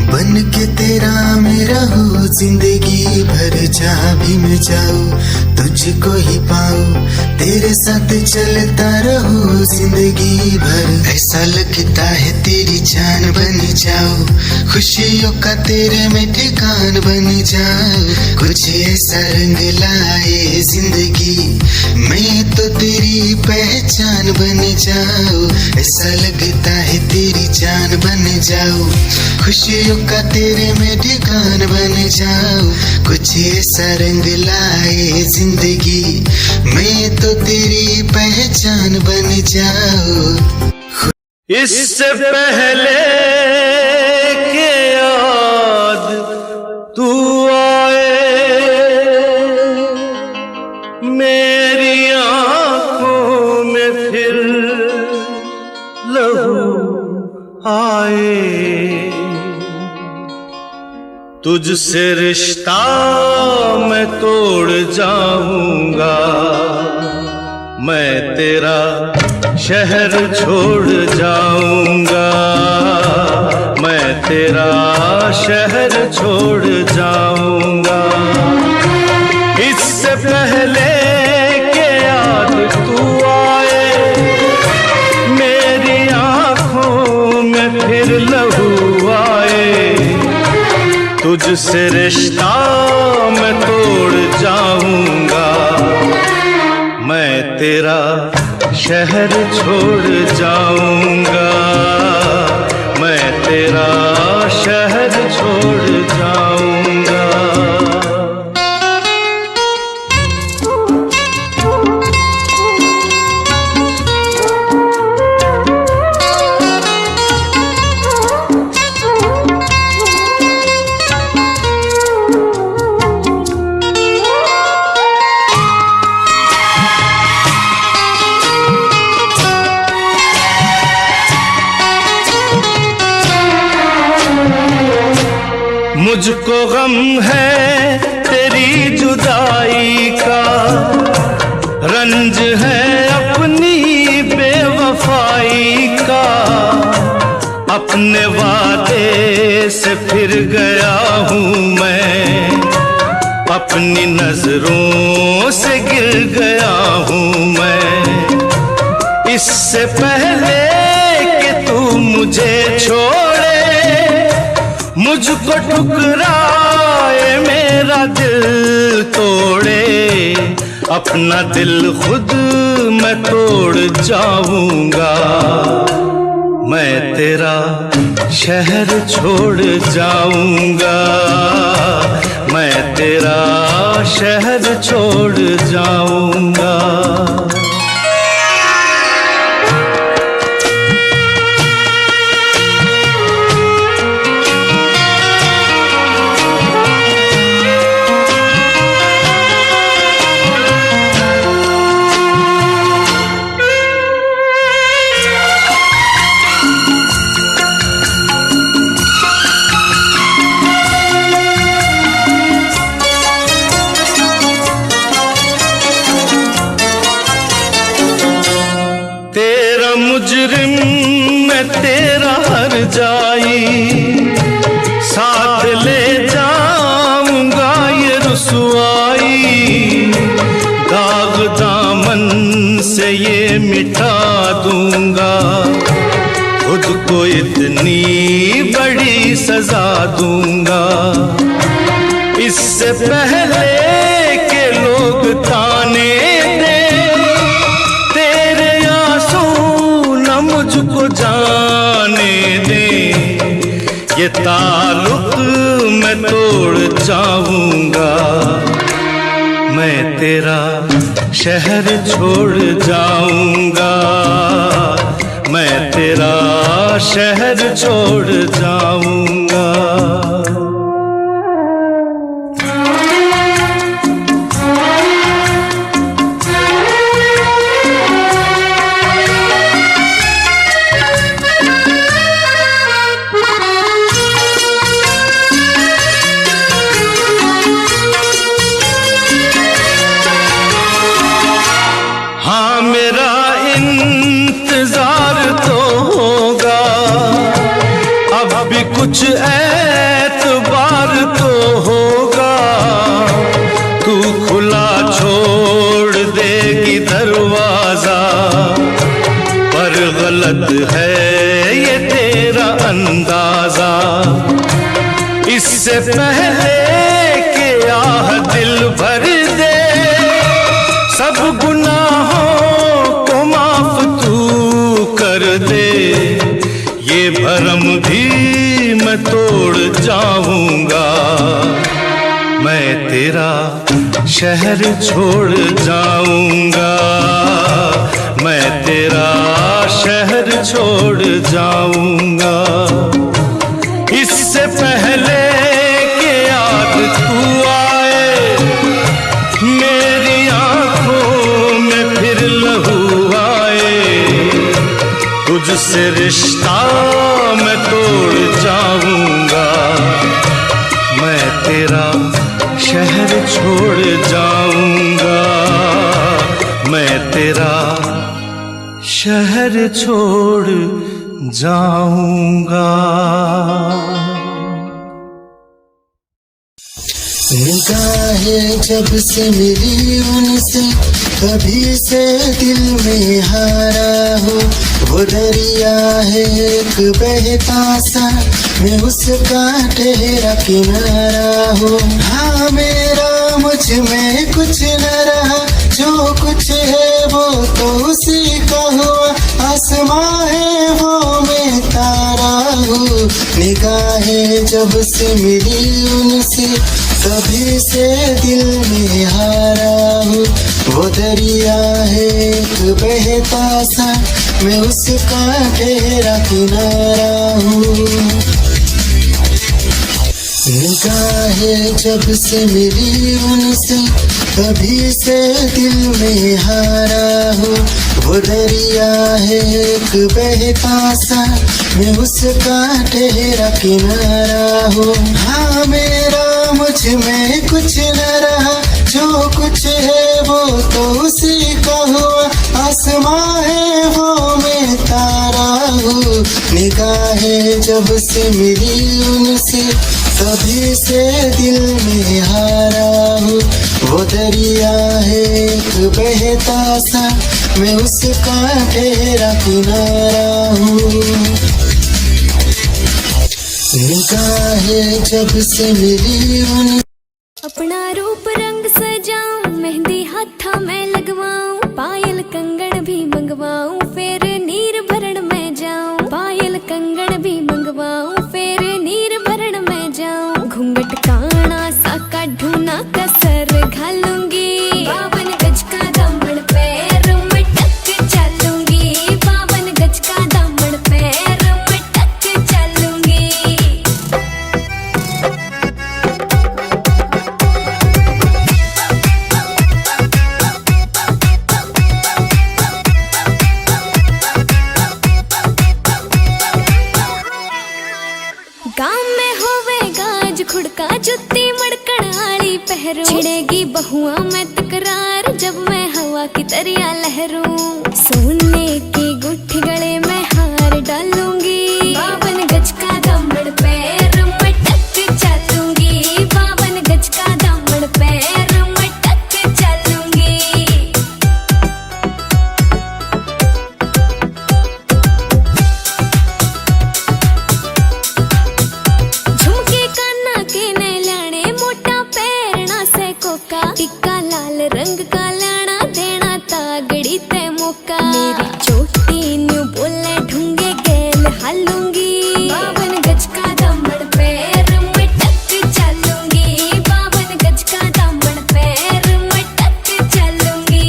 बन के तेरा मैं रहूं। जिंदगी भर जहाँ भी मैं जाऊं तुझको ही पाऊं, तेरे साथ चलता रहूं जिंदगी भर। ऐसा लगता है तेरी जान बन जाऊं, खुशियों का तेरे में ठिकान बन जाऊं। कुछ ऐसा रंग लाए जिंदगी, मैं तो तेरी पहचान बन जाऊं। ऐसा लगता है तेरी जान बन जाऊं, खुशियों का तेरे में ठिकान बन जाऊं, कुछ ऐसा रंग लाए जिंदगी, मैं तो तेरी पहचान बन जाऊं। इससे पहले के याद तू आए, मेरी आंखों में फिर लहू आए, तुझसे रिश्ता मैं तोड़ जाऊंगा, मैं तेरा शहर छोड़ जाऊंगा, मैं तेरा शहर छोड़ जाऊंगा। इससे पहले के याद तू आए, मेरी आंखों में फिर लहू आए, तुझसे रिश्ता मैं तोड़ जाऊंगा, मैं तेरा शहर छोड़ जाऊंगा, मैं तेरा शहर छोड़ जाऊंगा। मुझको गम है तेरी जुदाई का, रंज है अपनी बेवफाई का, अपने वादे से फिर गया हूँ मैं, अपनी नजरों से गिर गया हूँ मैं। इससे पहले कि तू मुझे छोड़े, मुझको ठुकराए, मेरा दिल तोड़े, अपना दिल खुद मैं तोड़ जाऊंगा, मैं तेरा शहर छोड़ जाऊंगा, मैं तेरा शहर छोड़ जाऊंगा। मुजरिम मैं तेरा हर जाई, साथ ले जाऊंगा ये रुसवाई, दाग दामन से ये मिटा दूंगा, खुद को इतनी बड़ी सजा दूंगा। इससे पहले के लोग ताने दे, मुझको जाने दे, ये ताल्लुक मैं तोड़ जाऊंगा, मैं तेरा शहर छोड़ जाऊंगा, मैं तेरा शहर छोड़ जाऊंगा। कुछ एतबार तो होगा, तू खुला छोड़ देगी दरवाजा, पर गलत है ये तेरा अंदाजा। इससे पहले कि आह दिल भर दे, सब गुनाहों को माफ तू कर दे, ये भरम भी मैं तोड़ जाऊंगा। मैं तेरा शहर छोड़ जाऊंगा, मैं तेरा शहर छोड़ जाऊंगा। इससे पहले कि याद तू आए, मेरी आंखों में फिर लहू आए, तुझसे रिश्ता मैं तोड़ जाऊंगा। मैं तेरा शहर छोड़ जाऊंगा, मैं तेरा शहर छोड़ जाऊंगा। निगाहें जब से मिली उनसे, कभी से दिल में हारा हो। वो दरिया है एक बहता सा, मैं उसका ठहरा किनारा हो। हाँ मेरा मुझ में कुछ न रहा, जो कुछ है वो तो उसी का हुआ। आसमां है वो मैं तारा हूँ। निगाहें जब से मिली उनसे, कभी से दिल में हारा हूँ। वो दरिया है एक बहता सा, मैं उसका ठहरा किनारा हूँ। निगाहें जब से मिली उनसे, कभी से दिल में हारा हूँ। वो दरिया है एक बहता सा, मैं उसका ठहरा किनारा हूँ। हाँ मेरा मुझ में कुछ न रहा, जो कुछ है वो तो उसी का हुआ। आसमां है वो मैं तारा हूँ। निगाहें जब से मिली उनसे, कभी से दिल में हारा हूँ। वो दरिया है एक बहता सा, मैं उसका ठहरा किनारा हूँ। निगाहें जब से मिली उन अपना रूप रंग सजाऊं, मेहंदी हाथा में लगवाऊं, पायल कंगन भी मंगवाऊं, फिर नीर भरण में जाऊं। पायल कंगन भी मंगवाऊं, फिर नीर भरण में जाऊं। घूंघट काना सा काढूं ना कसर घालूंगी, 52 गज का दामन पैर में टक चलूंगी। 52 गज का दामन पैर में टक चलूंगी। गाँव में होवेगा आज खुड़का, जुत्ती मड़कड़ आली पहरू। छिड़ेगी बहुआ में तकरार, जब मैं हवा की तरिया लहरूं। सोने की गुट्ठी गले में हार डालूंगी, 52 गज का दामन पैर में टक चलूंगी। 52 गज का दामन पैर में टक चलूंगी। झुमके काना के ने लाने, मोटा पैरना से कोका। टिक्का लाल रंग का लाना, देना तागड़ी ते मौका। मेरी चोटी न्यू बोले ढूंगे गेल हालूंगी, 52 गज का दामन पैर में टक चलूंगी। 52 गज का दामन पैर में टक चलूंगी।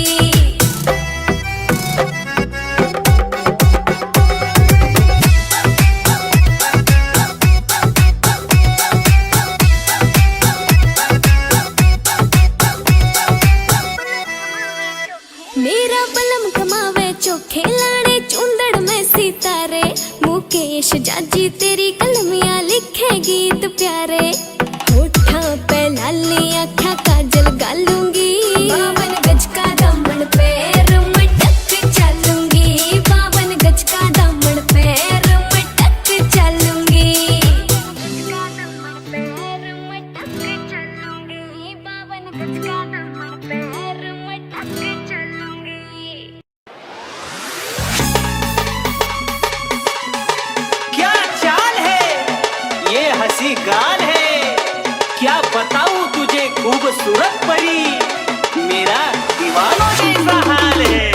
मेरा बलम कमावे चोखे लाड़े, चुंदड़ में सितारे। मुकेश जाजी तेरी कलमियां लिखे गीत प्यारे। होठा पे लाली आँखा काजल गालूंगी, 52 गज का दामन पैर में टक चलूंगी। 52 गज का दामन पैर में टक चलूंगी। 52 गज का दामन पैर में टक चलूंगी। क्या चाल है, ये हंसी गाल है, क्या बताऊं तुझे खूबसूरत परी, मेरा दीवानों जैसा हाल है।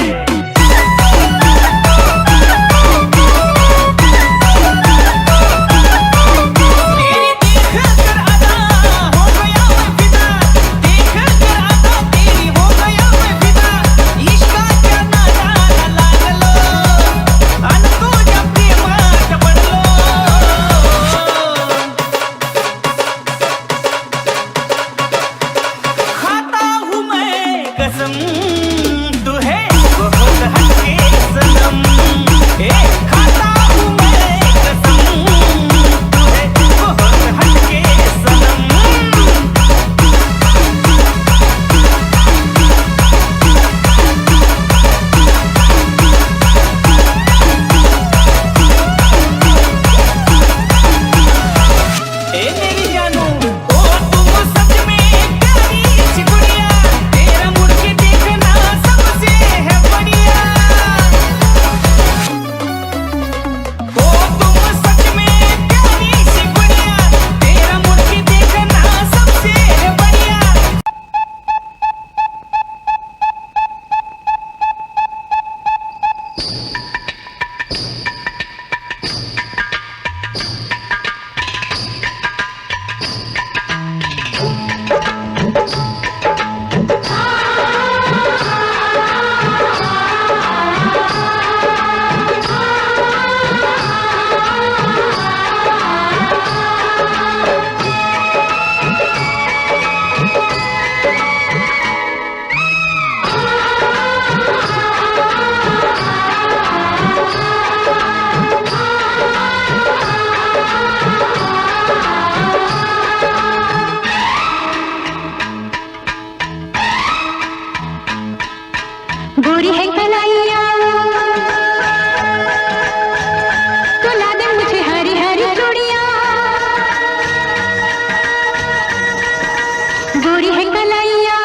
गोरी है कलाइया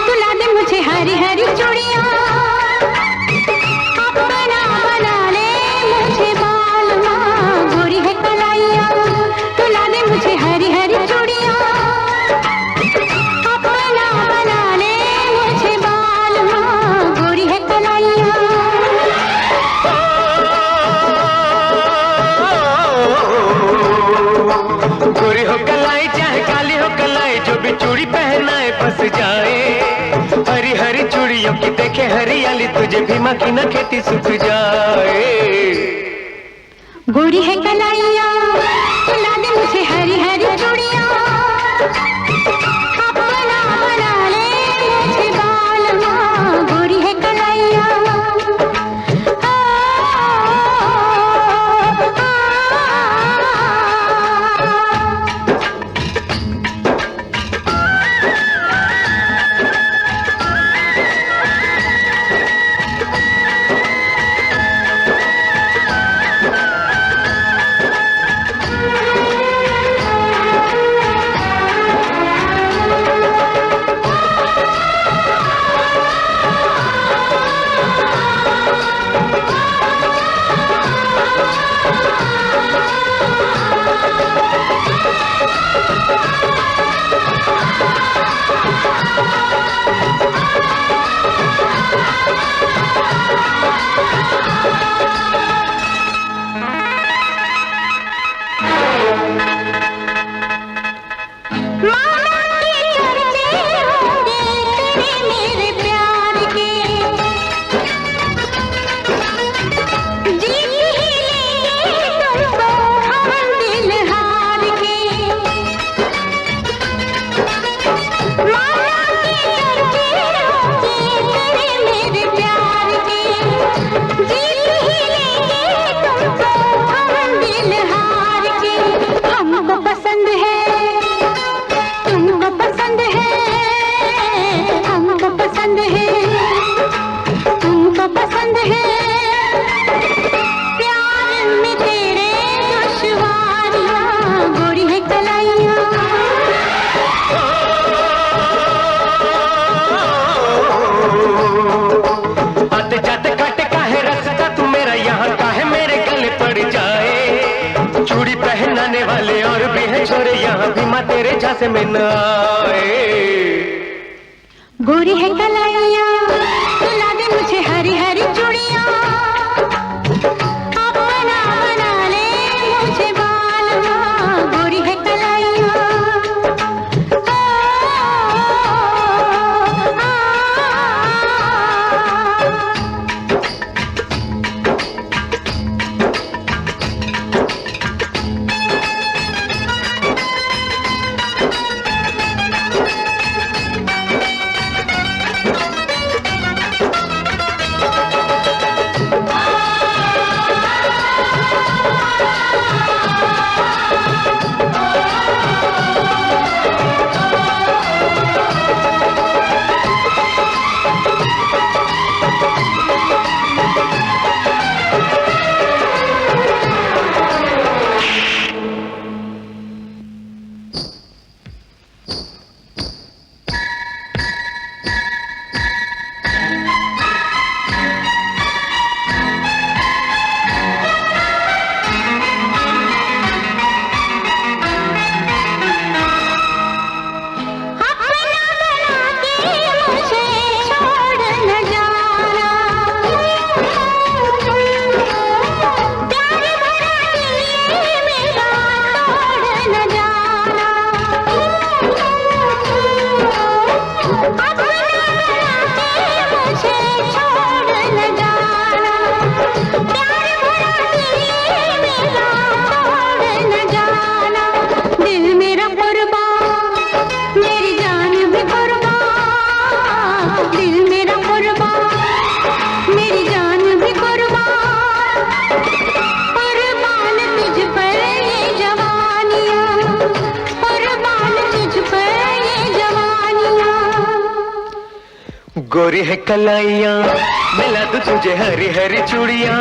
तुला दे मुझे हरी हरी चूड़िया अपना बना ले मुझे बालमा गोरी है कलाइया तुला दे मुझे हरी हरी चूड़िया अपना बना ले मुझे बालमा गोरी है कलाइया गोरी हो कलाई चाहे काली हो कलाई जो भी चूड़ी पहनाए बस जाए हरी हरी चूड़ियों की देखे हरियाली तुझे भी मक्खी न खेती सूख जाए गोरी है कलाइया तुला दे मुझे हरी हरी चूड़िया अपना बना ले मुझे बालमा गोरी है कलाइया तेरे झांसे में न आए गोरी है कलाइया तुला दे मुझे हरी हरी चूड़िया अपना बना ले मुझे बालमा गोरी है कलाइया गोरी है कलाइयाँ मिला दूं तुझे हरी हरी चूड़ियाँ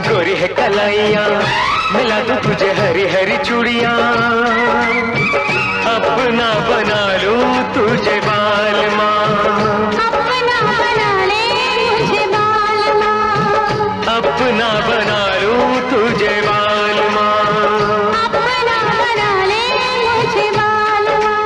गोरी है कलाइयाँ मिला दूं तुझे हरी हरी चूड़ियाँ अपना बना लूं तुझे बाल माँ, अपना बना ले मुझे बाल माँ, अपना बना लूं तुझे बाल माँ, अपना बना ले मुझे बाल माँ।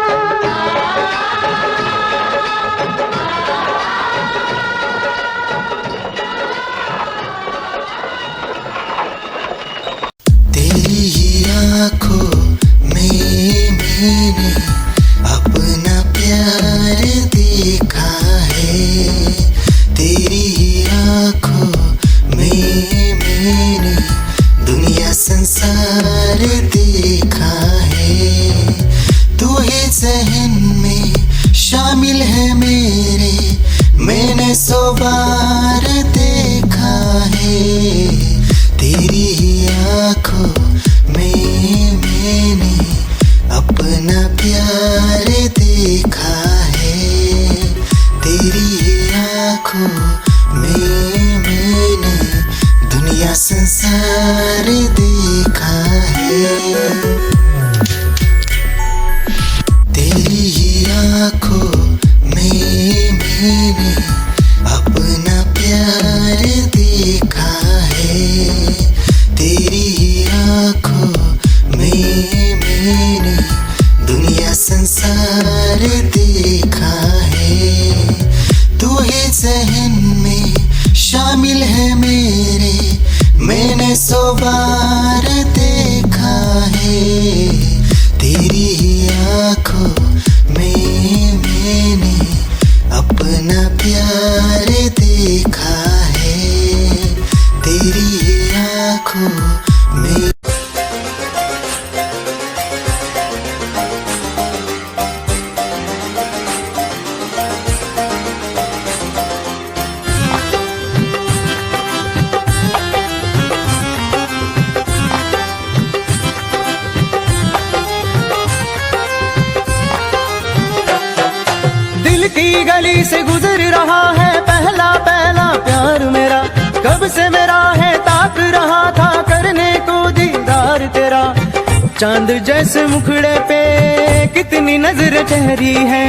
तेरी ही आँखों में मैंने अपना प्यार देखा है, तेरी ही आँखों में मैंने दुनिया संसार देखा है। तू ही जहन में शामिल है मेरे, मैंने 100 बार देखा है। तेरी ही आँखों में मैंने अपना प्यार देखा है, तेरी ही आँखों में मैंने दुनिया संसार देखा है। तेरी ही आँखों में मैंने अपना प्यार देखा है, तेरी ही आँखों में मैंने दुनिया संसार देखा है। तू ही जहन में शामिल है मेरे, मैंने 100 बार देखा है। तेरी ही आँखों में मैंने अपना प्यार देखा है, तेरी ही आँखों में। दिल की गली से गुजर रहा है पहला पहला प्यार मेरा, कब से मेरा है ताक रहा था करने को दीदार तेरा। चांद जैसे मुखड़े पे कितनी नजर ठहरी है,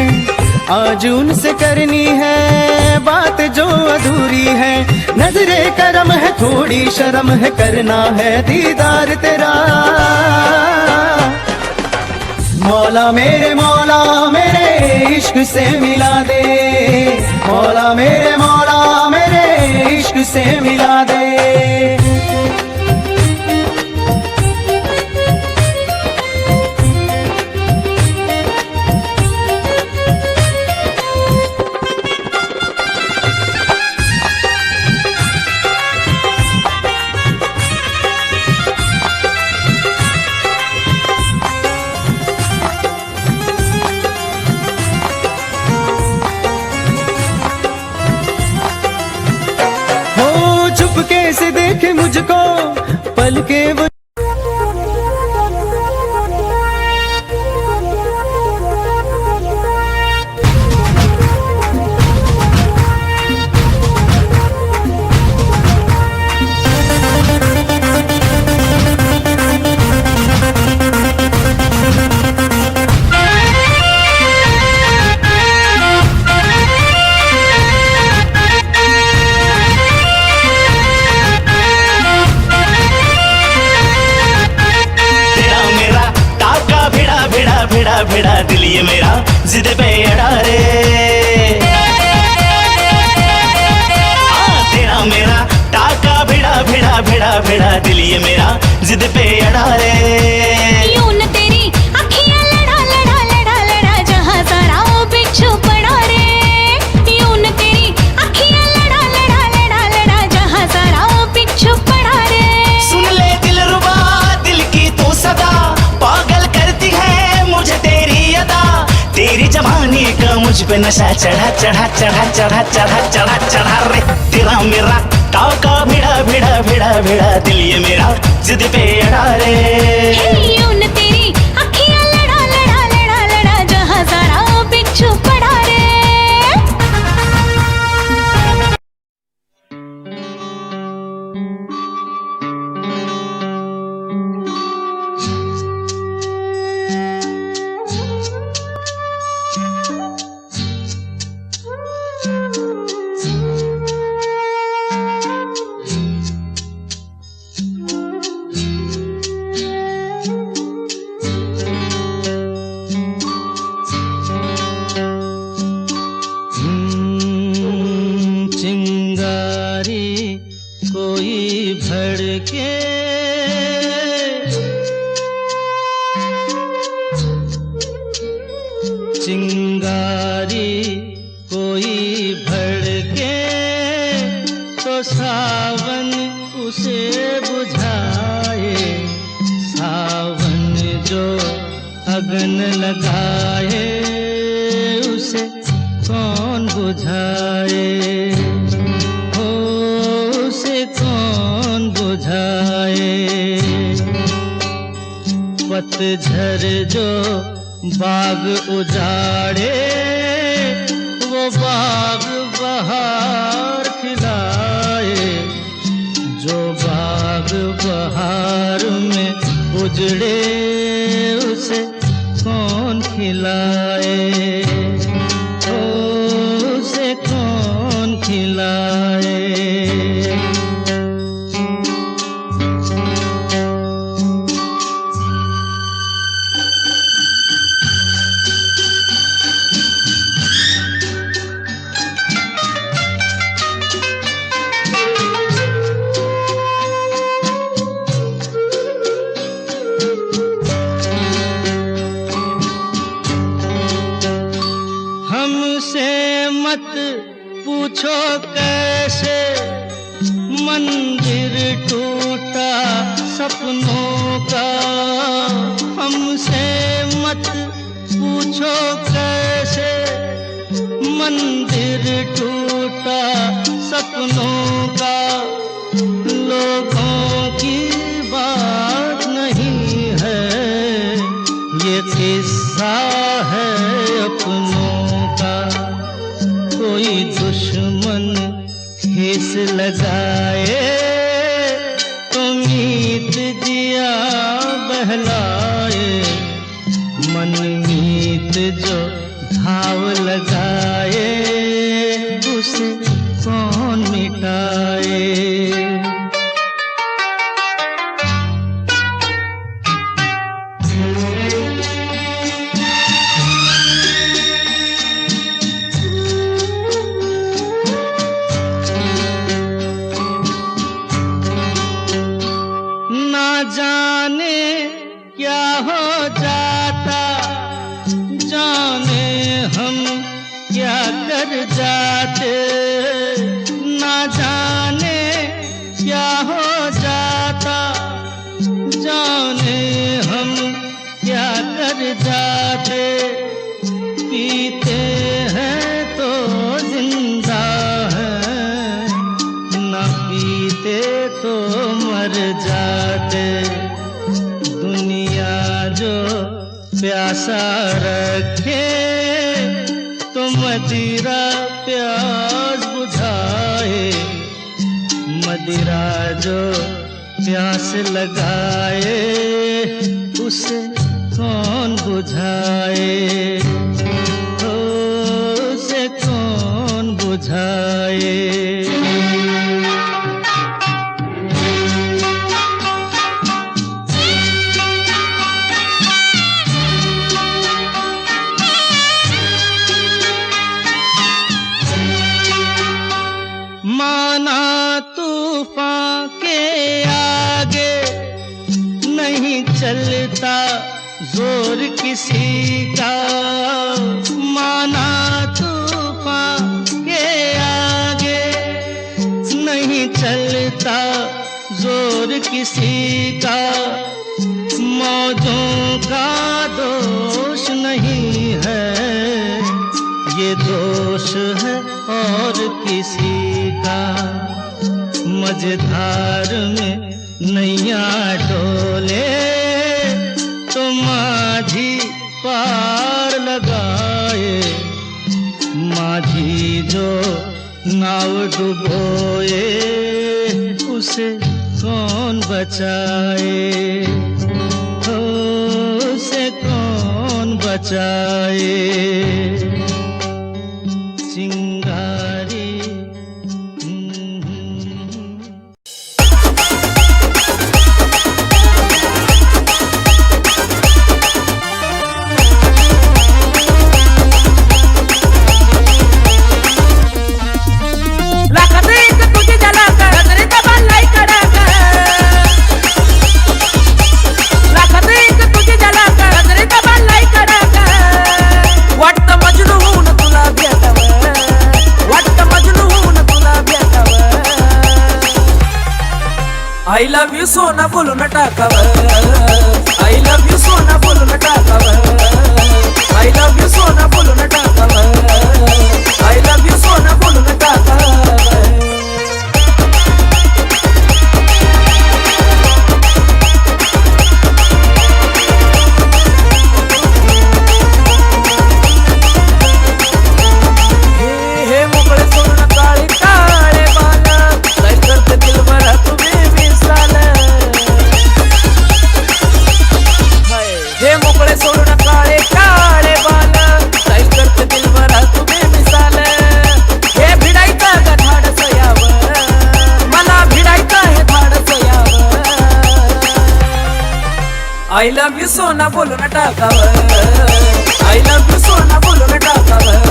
आज उनसे करनी है बात जो अधूरी है। नजरे करम है थोड़ी शर्म है, करना है दीदार तेरा। मौला मेरे इश्क से मिला दे, मौला मेरे इश्क से मिला दे। चुपके से देखे मुझको पल के वो, भिड़ा दिल ये मेरा जिद पे अड़ा रे। तेरा मेरा टाका भिड़ा दिल ये मेरा जिद पे अड़ा रे। यूं न तेरी अखियां लड़ा जहां सारा वो बिच्छू पड़ा रे। यूं न तेरी अखियां लड़ा जहां सारा वो बिच्छू पड़ा रे। सुन ले दिलरुबा दिल की तू सदा, पागल करती है मुझे तेरी अदा। तेरी जवानी का मुझ पे नशा चढ़ा रे। तेरा मेरा टाका भिड़ा दिल ये मेरा जिद पे अड़ा रे। यूं न तेरी अखियां लड़ा जहां सारा वो बिच्छू पड़ा रे। चिंगारी कोई भड़के तो सावन उसे बुझाए, सावन जो अगन लगाए उसे कौन बुझाए, हो उसे कौन बुझाए। पतझर जो बाग उजाड़े वो बाग बहार खिलाए, जो बाग बहार में उजड़े उसे कौन खिलाए, ओ उसे कौन खिलाए। पूछो कैसे मंदिर टूटा सपनों का, हमसे मत पूछो कैसे मंदिर टूटा सपनों का। लोगों की बात नहीं है ये किस्सा है अपनों का। कोई दुश्मन ठेस लगाए तो मीत दिया बहलाए, मन मीत जो घाव लगाए उसे कौन मिटाए। जाते ना जाने क्या हो जाता, जाने हम क्या कर जाते। पीते हैं तो जिंदा हैं, ना पीते तो मर जाते। दुनिया जो प्यासा रखे तो मदिरा प्यास बुझाए, मदिरा जो प्यास लगाए उसे कौन बुझाए, ओ उसे कौन बुझाए। माना तूफान के आगे नहीं चलता जोर किसी का, माना तूफान के आगे नहीं चलता जोर किसी का। मौजों का दोष नहीं है ये दोष है और किसी का। मझधार में नैया डोले तो माझी पार लगाए, माझी जो नाव डुबोए उसे कौन बचाए, उसे कौन बचाए। चिंगारी वाटत लव यू सोना बोलून टाकावं आय लव यू सोना बोलून टाकावं आय लव यू सोना बोलून टाकावं आय लव यू सोना बोलून टाकावं I love you सोना बोलून टाकावं I love you सोना बोलून टाकावं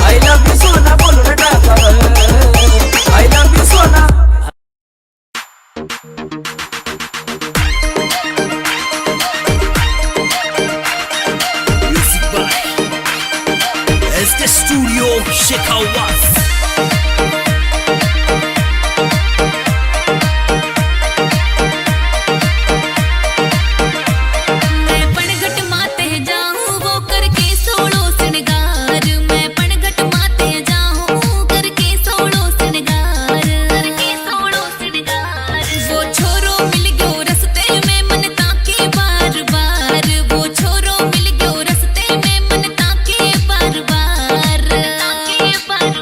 I love you सोना बोलून टाकावं I love you सोना Music by SK Studio Shekhawat बार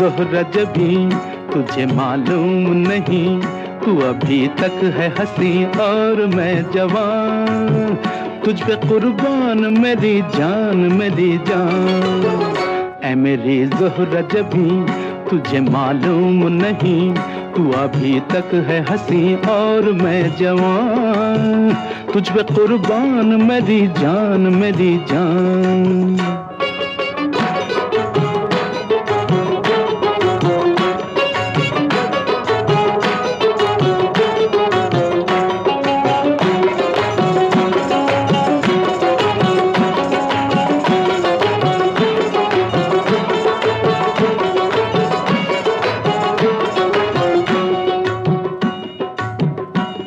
ज़ोहरा जबी तुझे मालूम नहीं, तू अभी तक है हंसी और मैं जवान, तुझ पे कुर्बान मेरी जान मेरी जान। ऐ मेरी ज़ोहरा जबी तुझे मालूम नहीं, तू अभी तक है हंसी और मैं जवान, तुझ पे कुर्बान मेरी जान मेरी जान।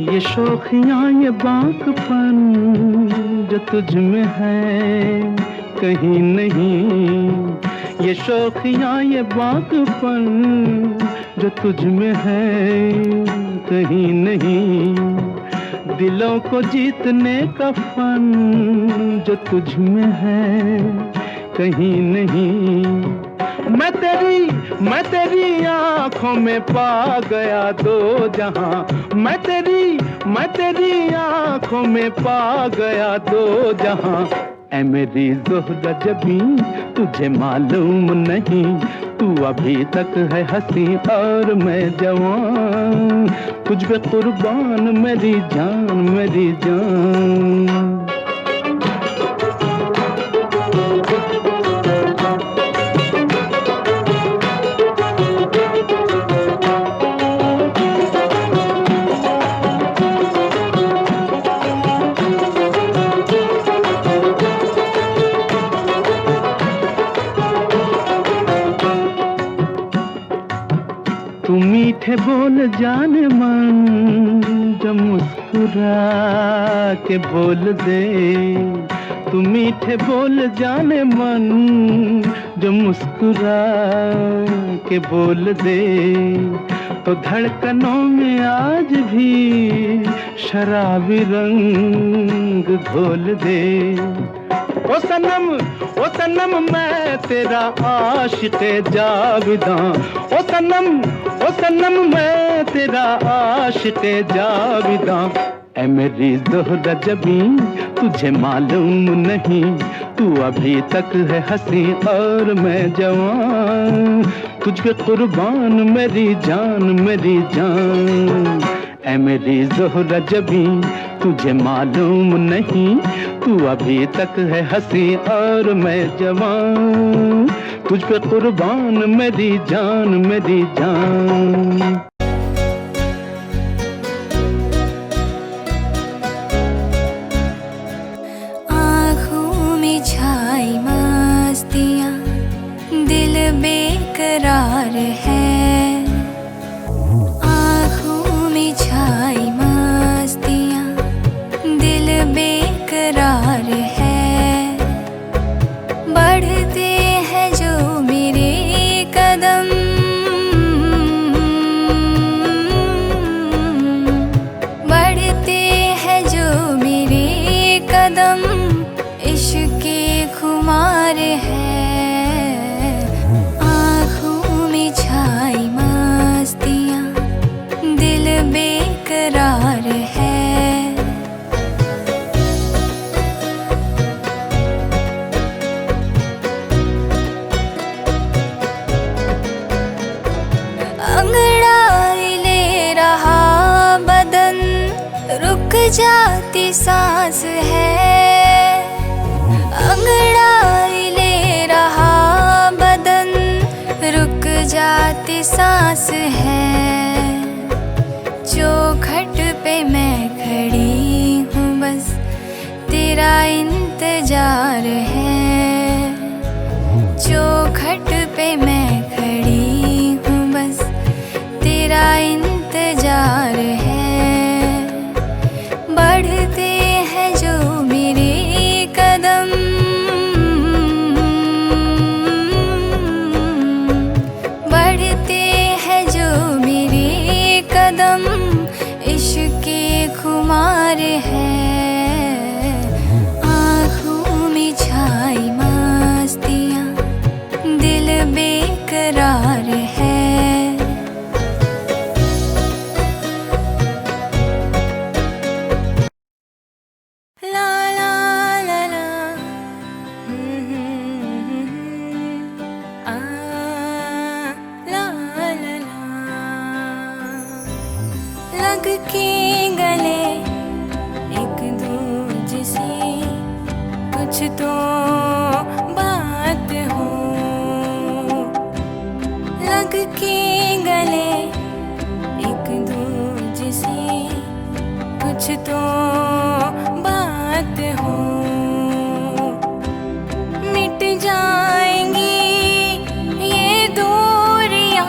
ये शौखियाँ ये बाकपन जो तुझ में है कहीं नहीं, ये शौखियाँ ये बाकपन जो तुझ में है कहीं नहीं, दिलों को जीतने का फन जो तुझ में है कहीं नहीं। मैं तेरी आँखों में पा गया दो जहां, मैं तेरी आँखों में पा गया दो जहां। ऐ मेरी ज़ोहरा जबी तुझे मालूम नहीं, तू अभी तक है हंसी और मैं जवान, तुझ पे कुर्बान मेरी जान मेरी जान। तू मीठे बोल जाने मन जो मुस्कुरा के बोल दे, तू मीठे बोल जाने मन जो मुस्कुरा के बोल दे, तो धड़कनों में आज भी शराबी रंग घोल दे। ओ सनम मैं तेरा आशिक़े जाविदां, ओ सनम मैं तेरा आशिक़े जाविदां। ऐ मेरी ज़ोहरा जबी तुझे मालूम नहीं, तू अभी तक है हंसी और मैं जवान, तुझ पे कुर्बान मेरी जान मेरी जान। ऐ मेरी ज़ोहरा जबी तुझे मालूम नहीं, तू अभी तक है हंसी और मैं जवान, तुझ पे कुर्बान मेरी जान मेरी जान। आँखों में छाई मस्तियाँ, दिल बेकरार है, आँखों में छाई मस्तियाँ, दिल बेकरार है। बढ़ते हैं जो मेरे कदम, बढ़ते हैं जो मेरे कदम, इश्क़ के खुमार है। आँखों में छाई मस्तियाँ, दिल बेकरार है। अंगड़ाई ले रहा बदन, रुक जाती सांस है, अंगड़ाई ले रहा बदन, रुक जाती सांस है। चौखट पे मैं खड़ी हूँ बस तेरा इंतजार है, चौखट पे मैं खड़ी हूँ बस तेरा इंतजार है। बढ़ते हैं जो मेरे कदम, बढ़ते हैं जो मेरे कदम, इश्क़ के खुमार है। आँखों में छाई मस्तियाँ, दिल बेकरार है। कुछ तो बात हो, मिट जाएंगी ये दूरियां,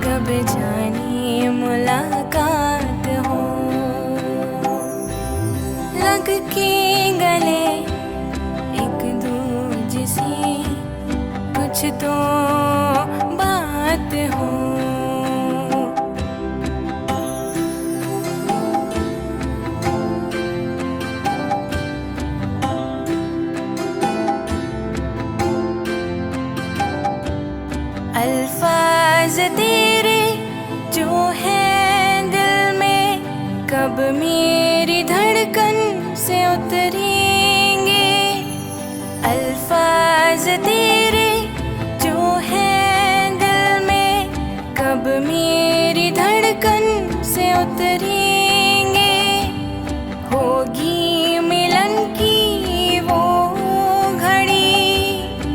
कब जाने मुलाकात हो। लग के गले एक दूजे से कुछ तो बात हो। अल्फाज तेरे जो है दिल में, कब मेरी धड़कन से उतरेंगे। अल्फाज तेरे जो है दिल में, कब मेरी धड़कन से उतरेंगे। होगी मिलन की वो घड़ी,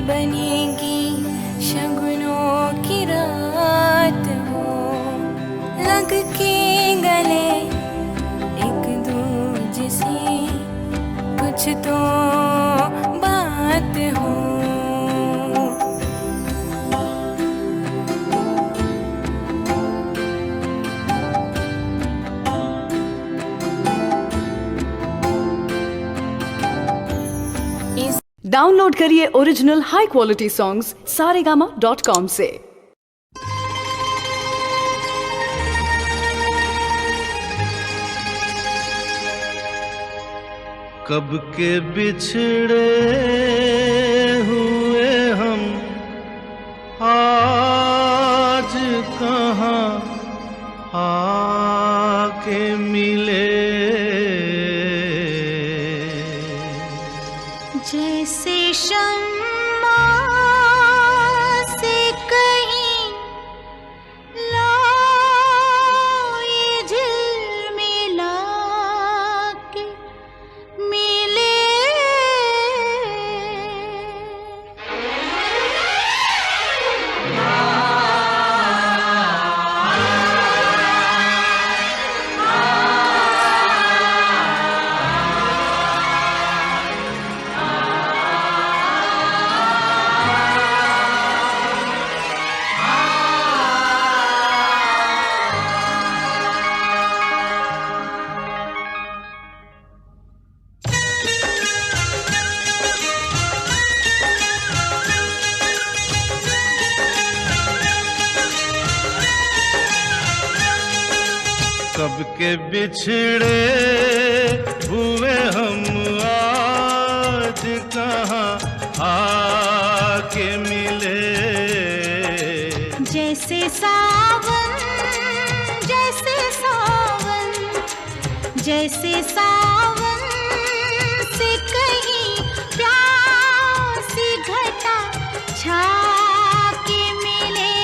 बनेगी शगुनों की रात हो। लग के गले एक दूजे से कुछ तो बात हो। डाउनलोड करिए original high quality songs saregama.com से। कब के बिछड़े हुए हम, आज कहाँ आके मिले। जैसे शम्मा से कहीं लाए झिलमिला के मिले। कब के बिछड़े हुए हम, आज कहाँ आके मिले। जैसे सावन, जैसे सावन, जैसे सावन से कहीं प्यासी घटा छा के मिले।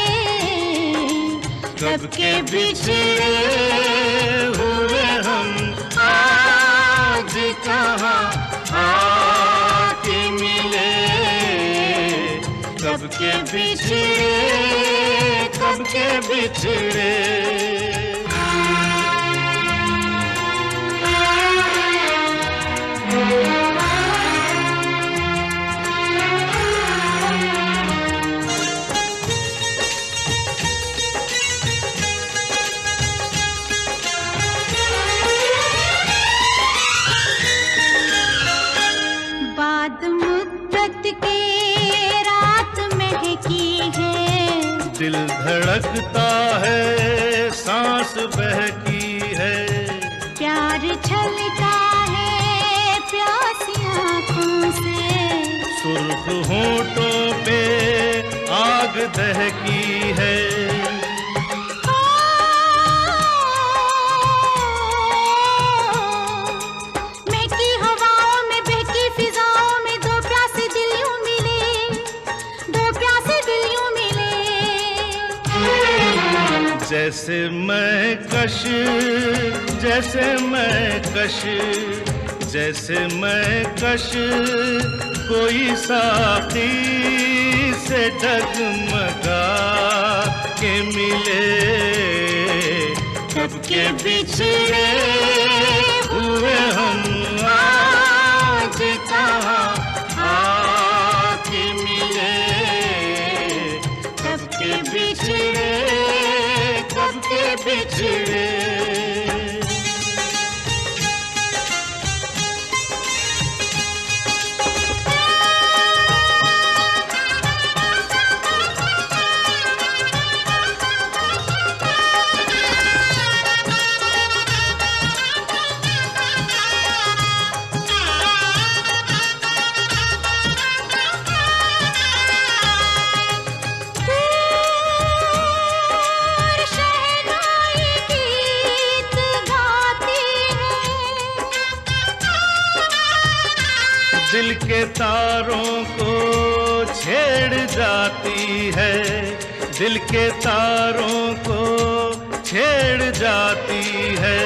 कब के बिछड़े हुए हम, आज कहाँ आके मिले। कब के बिछड़े, कब के बिछड़े। बाद मुद्दत के रात महकी है, दिल धड़कता है, सांस बहकी है। प्यार छलका है प्यासी आँखों से, सुर्ख होठों पे आग दहकी है। महकी हवाओं में बहकी फिजाओं में दो प्यासे दिल यूं मिले, दो प्यासे दिल यूं मिले। जैसे मैं कश, जैसे मैं कश, जैसे मैं कश कोई साथी से डगमगा के मिले। कब के बिछड़े दिल के तारों को छेड़ जाती है, दिल के तारों को छेड़ जाती है।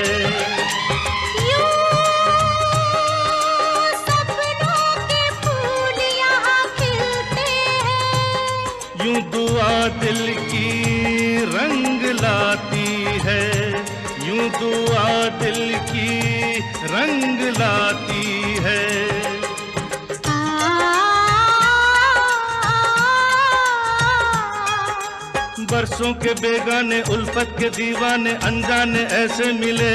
सपनों के फूल यहाँ खिलते हैं, यूं दुआ दिल की रंग लाती है, यूं दुआ दिल की रंग लाती है। बरसों के बेगाने उल्फत के दीवाने अनजाने ऐसे मिले,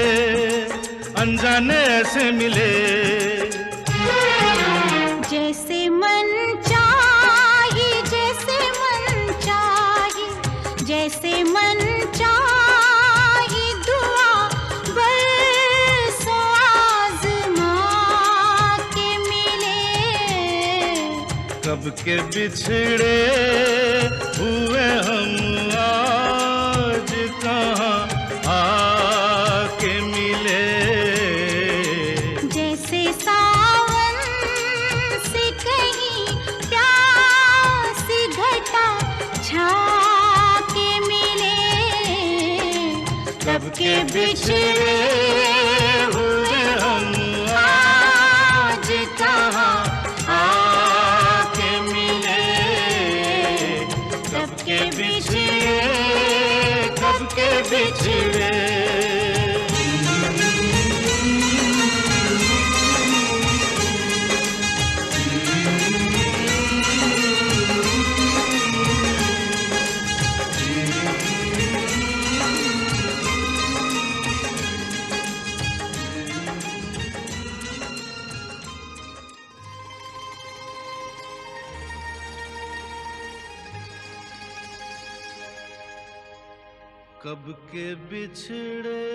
अनजाने ऐसे मिले। जैसे मन चाहे, जैसे मन चाहे, जैसे मन चाहे दुआ बरसों आज़मा के मिले। कब के बिछड़े हुए हम आज कहाँ आके मिले। जैसे सावन से कहीं प्यासी घटा छा के मिले। कब के बिछड़े हुए हम आज कहाँ आके मिले। कब के बिछड़े, कब के बिछड़े। कब के बिछड़े